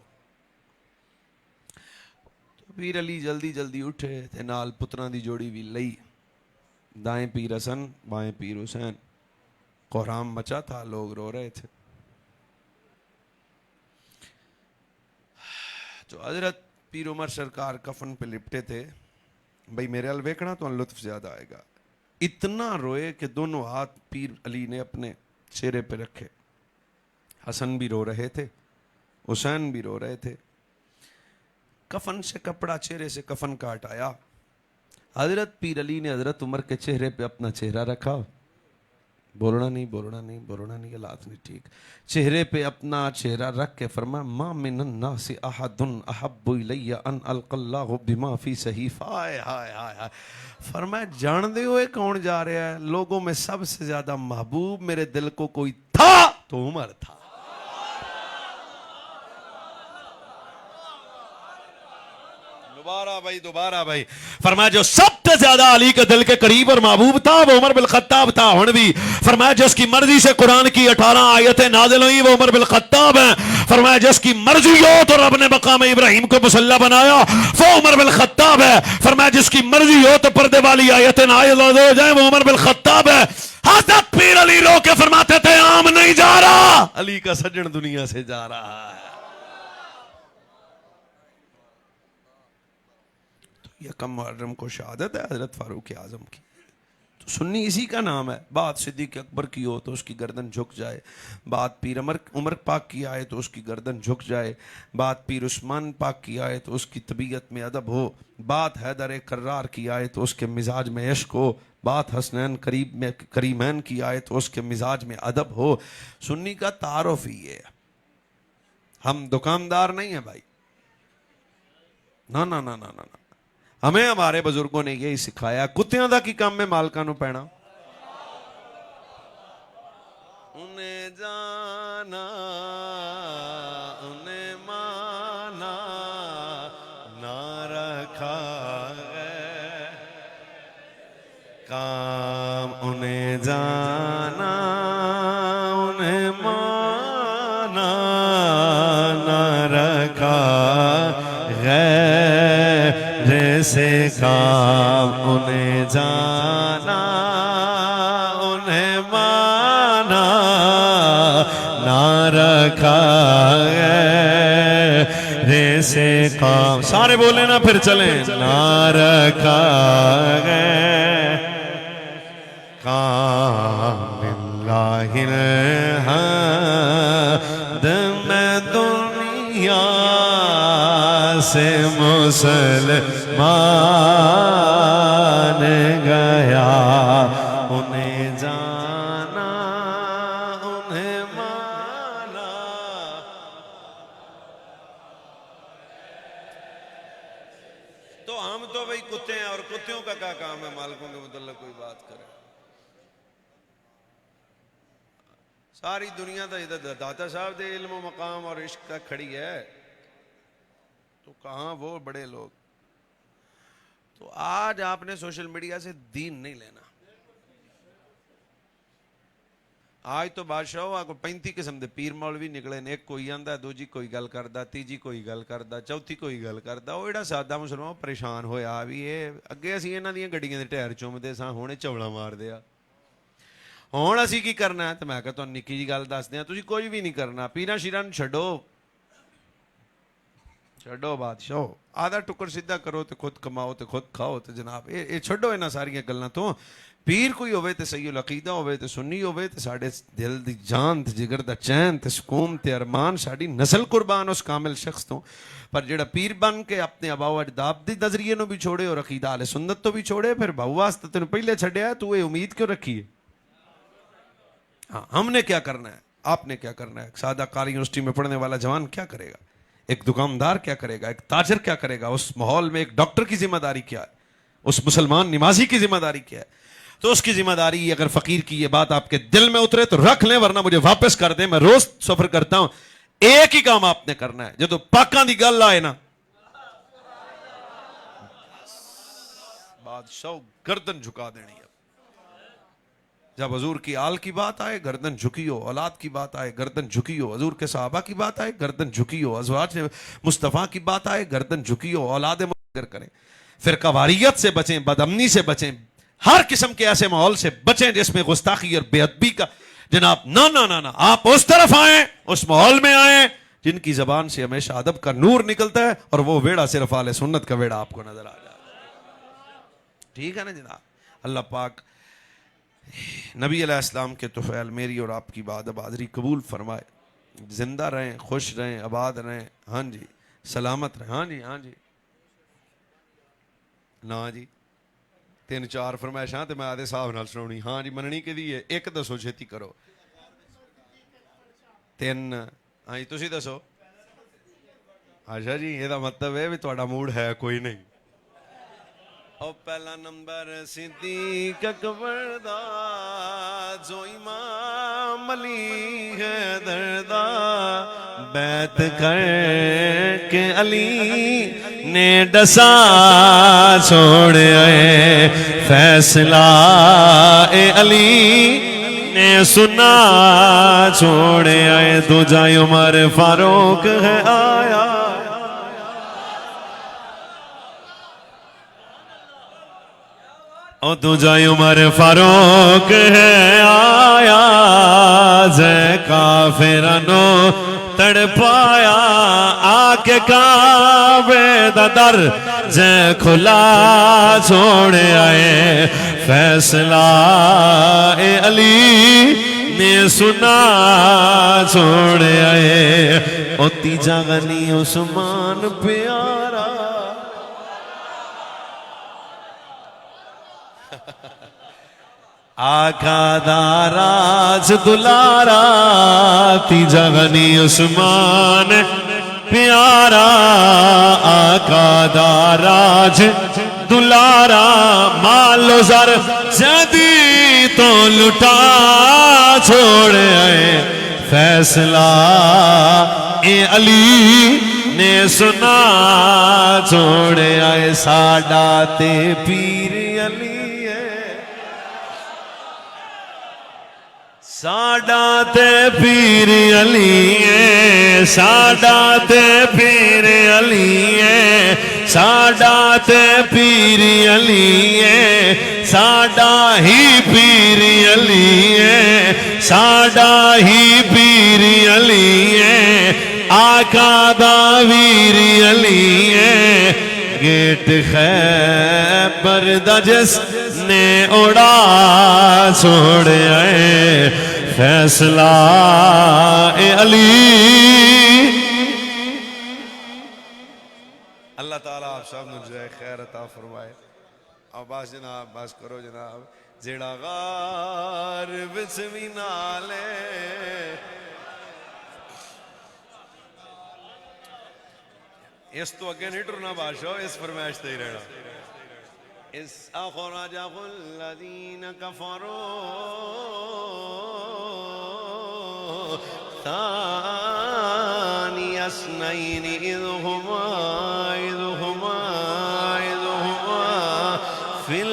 S1: तो पीर अली जल्दी जल्दी उठे ते नाल पुत्रां दी जोड़ी भी लई। दाएं पीर हसन, बाएं पीर हुसैन। कोहराम मचा था, लोग रो रहे थे। तो हजरत पीर उमर सरकार कफन पे लिपटे थे। भाई मेरे अल वेखना तो लुत्फ ज्यादा आएगा। इतना रोए कि दोनों हाथ पीर अली ने अपने चेहरे पे रखे। हसन भी रो रहे थे, हुसैन भी रो रहे थे। कफन से कपड़ा चेहरे से कफन का हटाया। हजरत पीर अली ने हजरत उमर के चेहरे पे अपना चेहरा रखा। बोलना नहीं, बोलना नहीं, बोलना नहीं, हालात नहीं ठीक। चेहरे पे अपना चेहरा रख के फरमाया मा मिनन नासी अहदुन अहब्बु इलैया अन अलकल्लाहु बिमा फी सहीफा। हाय हाय हाय हाय। फरमाया जानते हो ये कौन जा रहा है? लोगों में सबसे ज्यादा महबूब मेरे दिल को कोई था तो उमर था। दोबारा भाई
S2: फरमाया जो सबसे ज्यादा अली के दिल के करीब और महबूब था वो उमर बिन खत्ताब था। हुण भी फरमाया जिसकी मर्जी से कुरान की 18 आयतें नाज़िल हुई वो उमर बिन खत्ताब है। फरमाया जिसकी मर्जी हो तो रब ने मकाम इब्राहिम को मुसल्ला बनाया वो उमर बिन खत्ताब है। फरमाया जिसकी मर्जी हो तो पर्दे वाली आयतें नाज़िल हो जाए वो उमर बिन खत्ताब है। हज़रत पीर अली रो के फरमाते थे आम नहीं जा रहा,
S1: अली का सज्जन दुनिया से जा रहा है। यकम मुहर्रम को शहादत है हजरत फारूक आजम की, तो सुन्नी इसी का नाम है। बात सिद्दीक अकबर की हो तो उसकी गर्दन झुक जाए, बात पीर उमर पाक की आए तो उसकी गर्दन झुक जाए, बात पीर उस्मान पाक की आए तो उसकी तबीयत में अदब हो, बात हैदर कर्रार की आए तो उसके मिजाज में इश्क हो, बात हसनैन करीमैन की आए तो उसके मिजाज में अदब हो। सुन्नी का तारुफ ही है। हम दुकानदार नहीं है भाई, ना ना ना ना ना ना। हमें हमारे बुजुर्गों ने यही सिखाया, कुत्तियां दा की काम में मालका नू पैना। उन्हें जाना उन्हें माना ना रखा है काम, उन्हें जाना उन्हें माना ना रखा से काम, उन्हें जाना उन्हें माना ना रखा रे से काम। सारे बोले ना फिर चले। ना रखा काम लिल्लाहिल हम्द में दुनिया से मुसलमान गया, उन्हें जाना उन्हें माना। तो हम तो भाई कुत्ते हैं और कुत्तियों का क्या काम है मालिकों के मुतल्लिक कोई बात करे। सारी दुनिया तो इधर दाता साहब दे इल्म मकाम और इश्क का खड़ी है, तो कहां वो बड़े लोग। तो आज आपने सोशल मीडिया से दीन नहीं लेना। आज तो बादशाह आपको 35 किस्म के पीर मौलवी निकले ने। एक कोई आंदा, दूजी कोई गल करदा, तीजी कोई गल करदा, चौथी कोई गल करदा। वो जेड़ा सादा मुसलमान परेशान होया भी ये अगे असीं इन्हां दियां गड्डियां दे टायर चुमदे सां, हुण चौड़ा मारदे आ। हुण असीं की करना है? तो मैं कहा तुहानूं निक्की जी गल दसदे आ, तुसीं कुछ भी नहीं करना। पीरां शीरां नूं छड्डो, छड्डो बादशाह, आधा टुकर सीधा करो तो खुद कमाओ तो खुद खाओ। तो जनाब ये छड्डो इन्हां सारियां गल्लां तो। पीर कोई होवे तो सही अकीदा होवे तो सुन्नी होवे तो साडे दिल दी जान ते जिगर दा चैन ते सुकून ते अरमान, साडी नस्ल कुर्बान उस कामिल शख्स तो। पर जेड़ा पीर बन के अपने अबाओ अजदाद दी नजरिए नूं भी छोड़े और अकीदा अहले सुन्नत तो भी छोड़े, फिर भाऊ वास्ते तेनूं पहले छड्डिया, तू ये उम्मीद क्यों रखी है? हाँ, हमने क्या करना है, आपने क्या करना है? सादा कार यूनिवर्सिटी में पढ़ने वाला जवान क्या करेगा? एक दुकानदार क्या करेगा? एक ताजर क्या करेगा? उस माहौल में एक डॉक्टर की जिम्मेदारी क्या है? उस मुसलमान नमाजी की जिम्मेदारी क्या है? तो उसकी जिम्मेदारी, अगर फकीर की ये बात आपके दिल में उतरे तो रख लें, वरना मुझे वापस कर दें। मैं रोज सफर करता हूं, एक ही काम आपने करना है, जो पाकां दी गल आए ना, बादशाह गर्दन झुका देनी है। जब हजूर की आल की बात आए गर्दन झुकी हो, औलाद की बात आए गर्दन झुकी हो, हजूर के सहाबा की बात आए गर्दन झुकी हो, अज़वाज मुस्तफ़ा की बात आए गर्दन झुकी हो, औलाद मुकर करें। फिर कवारियत से बचें, बदअमनी से बचें, हर किस्म के ऐसे माहौल से बचें जिसमें गुस्ताखी और बेअदबी का जनाब ना ना ना ना। आप उस तरफ आए, उस माहौल में आए जिनकी जबान से हमेशा अदब का नूर निकलता है, और वो वेड़ा सिर्फ आले सुन्नत का वेड़ा आपको नजर आ जाए। ठीक है ना जनाब? अल्लाह पाक नबी अलैहिस्सलाम के तुफ़ैल मेरी और आपकी बात बहादुरी कबूल फरमाए। जिंदा रहें, खुश रहें, आबाद रहें, हाँ जी, सलामत रहें। हाँ जी, हाँ जी, ना जी, तीन चार फरमाइशां ते मैं आदे हिसाब नाल सुनाउणी। हाँ जी मननी किहदी है? एक दसो छेती करो। तीन। हाँ जी तुसी दसो। अच्छा जी ਇਹਦਾ मतलब है भी ਤੁਹਾਡਾ मूड है कोई नहीं। और पहला नंबर सिद्दीक अकबर दा जो इमाम अली है दरदा बैत कर के अली ने डसा छोड़ आए फैसला ए अली ने सुना छोड़ आए। दूजा उमर फारूक है आया और दूजा उमर फारूक है आया जय काफिरानो तड़पाया आके काबे दा दर जय खुला छोड़ आए फैसला ए अली ने सुना छोड़ आए। ओ तीजा गनी उस्मान प्यारा आका दाराज दुलारा तीजा गनी उस्मान प्यारा आका दाराज दुलारा मालो जर जदी तो लुटा छोड़ आए फैसला ए अली ने सुना छोड़ आए। साडा ते पीर अली साडा ते पीर अली है साडा ते पीर अली है साडा ते पीर अली है साडा ही पीर अली है साडा ही पीर अली है आका दा वीर अली है। गेट खैबर दा जिसने उड़ा छोड़ आए फैसला ए अली। अल्लाह ताला आप सब नु जय खैर अता फरमाए। अब बस जनाब बस करो जनाब जेड़ा गार विच भी नाले इस तो अगे नहीं टुरना बादशाह इस फरमाइश ते ही रहना। इस अखरजहुल्लज़ीन कफरू थानी अस्नैन इज़ हुमा फिल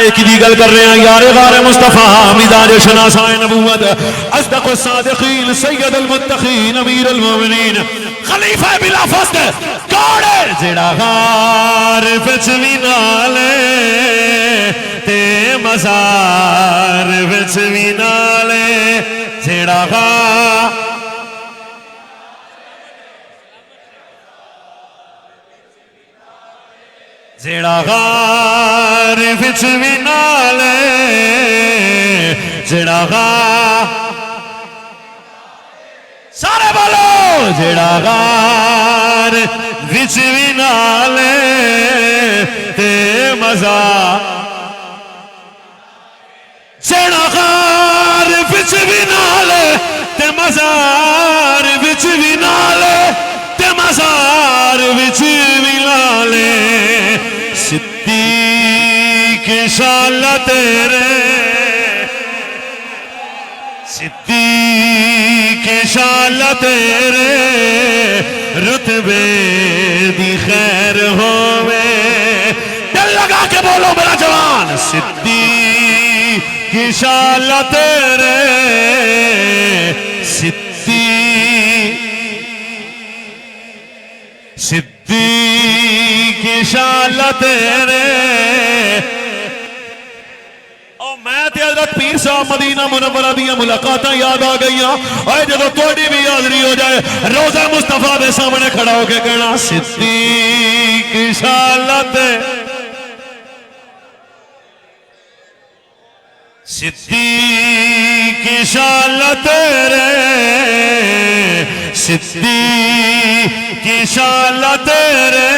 S2: एक ही गल कर रहे हैं यार गार मुस्तफा मिजाज शनासाए नबूवत अस्दक़ अस्सादिक़ीन सय्यदुल मुत्तक़ीन अमीरुल मोमिनीन खलीफा बिला फस्द कौड़े जेड़ा गार विच भी नाले ते मज़ार विच भी नाले जेड़ा जेड़ा गार विच भी नाले जेड़ा सारे बोलो जेड़ा गार विच भी नाले ते मजा जेड़ा गार विच भी नाले ते मजार विच भी नाले ते मजार विच भी नाले सिद्दीक शाला तेरे सिद्दीक शाला तेरे रुतबे दी खैर होवे दिल लगा के बोलो मेरा जवान सिद्दीक की शाला तेरे सिद्दीक की शाला तेरे मैं ते हज़रत पीर साहब मदीना मुनव्वरा दी मुलाकातां याद आ गई और जो थोड़ी भी हाज़री हो जाए रोज़ा मुस्तफा के सामने खड़ा होकर कहना सिद्दीक की शाला सिद्दीक की शाला तेरे सिद्दीक की शाला तेरे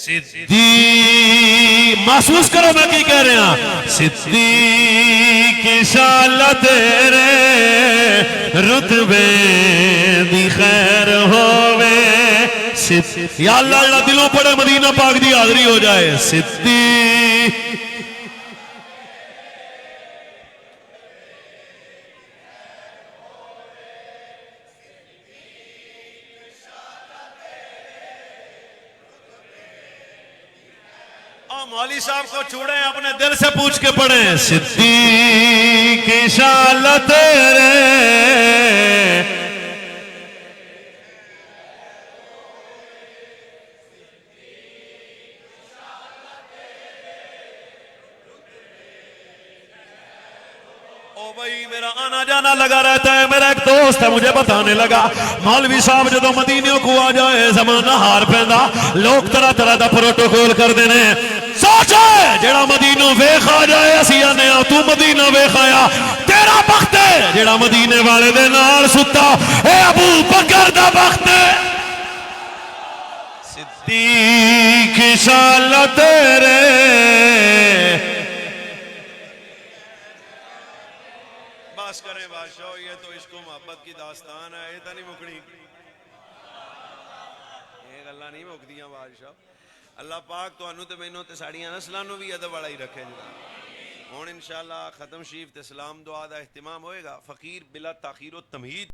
S2: सिद्दीक महसूस करो मैं की कह रहा सिद्दीक की शाला तेरे रुतबे दी खैर होवे या अल्लाह दिलों पड़े मदीना पाक दी हाजरी हो जाए सिद्दीक मौली साहब को छोड़े अपने दिल से पूछ के पढ़े सिद्दीक की शाला तेरे भाई मेरा आना जाना लगा रहता है। मेरा एक दोस्त है मुझे बताने लगा मौलवी साहब जो मदीने को आ जाए जमाना हार पैदा लोग तरह तरह का प्रोटोकॉल कर देने सोच जेड़ा मदीनो वेख आ जाए असी आने तू मदीना वेख आया तेरा बख्त है जेड़ा मदीने वाले दे नाल सुता ए अबू बकर दा बख्त है सिद्दीक की शाला तेरे करें बादशाह ये तो इसको मोहब्बत की दास्तान है ये तो नहीं मुकनी ये गल्लां नहीं मुकदियां बादशाह अल्लाह पाक तुहानू ते मैनू ते साड़ियां नस्लां नू भी अदब वाला ही रखे हुण इंशाअल्लाह खत्म शरीफ ते सलाम दुआ दा इहतिमाम होएगा फकीर बिला ताखीर व तमहीद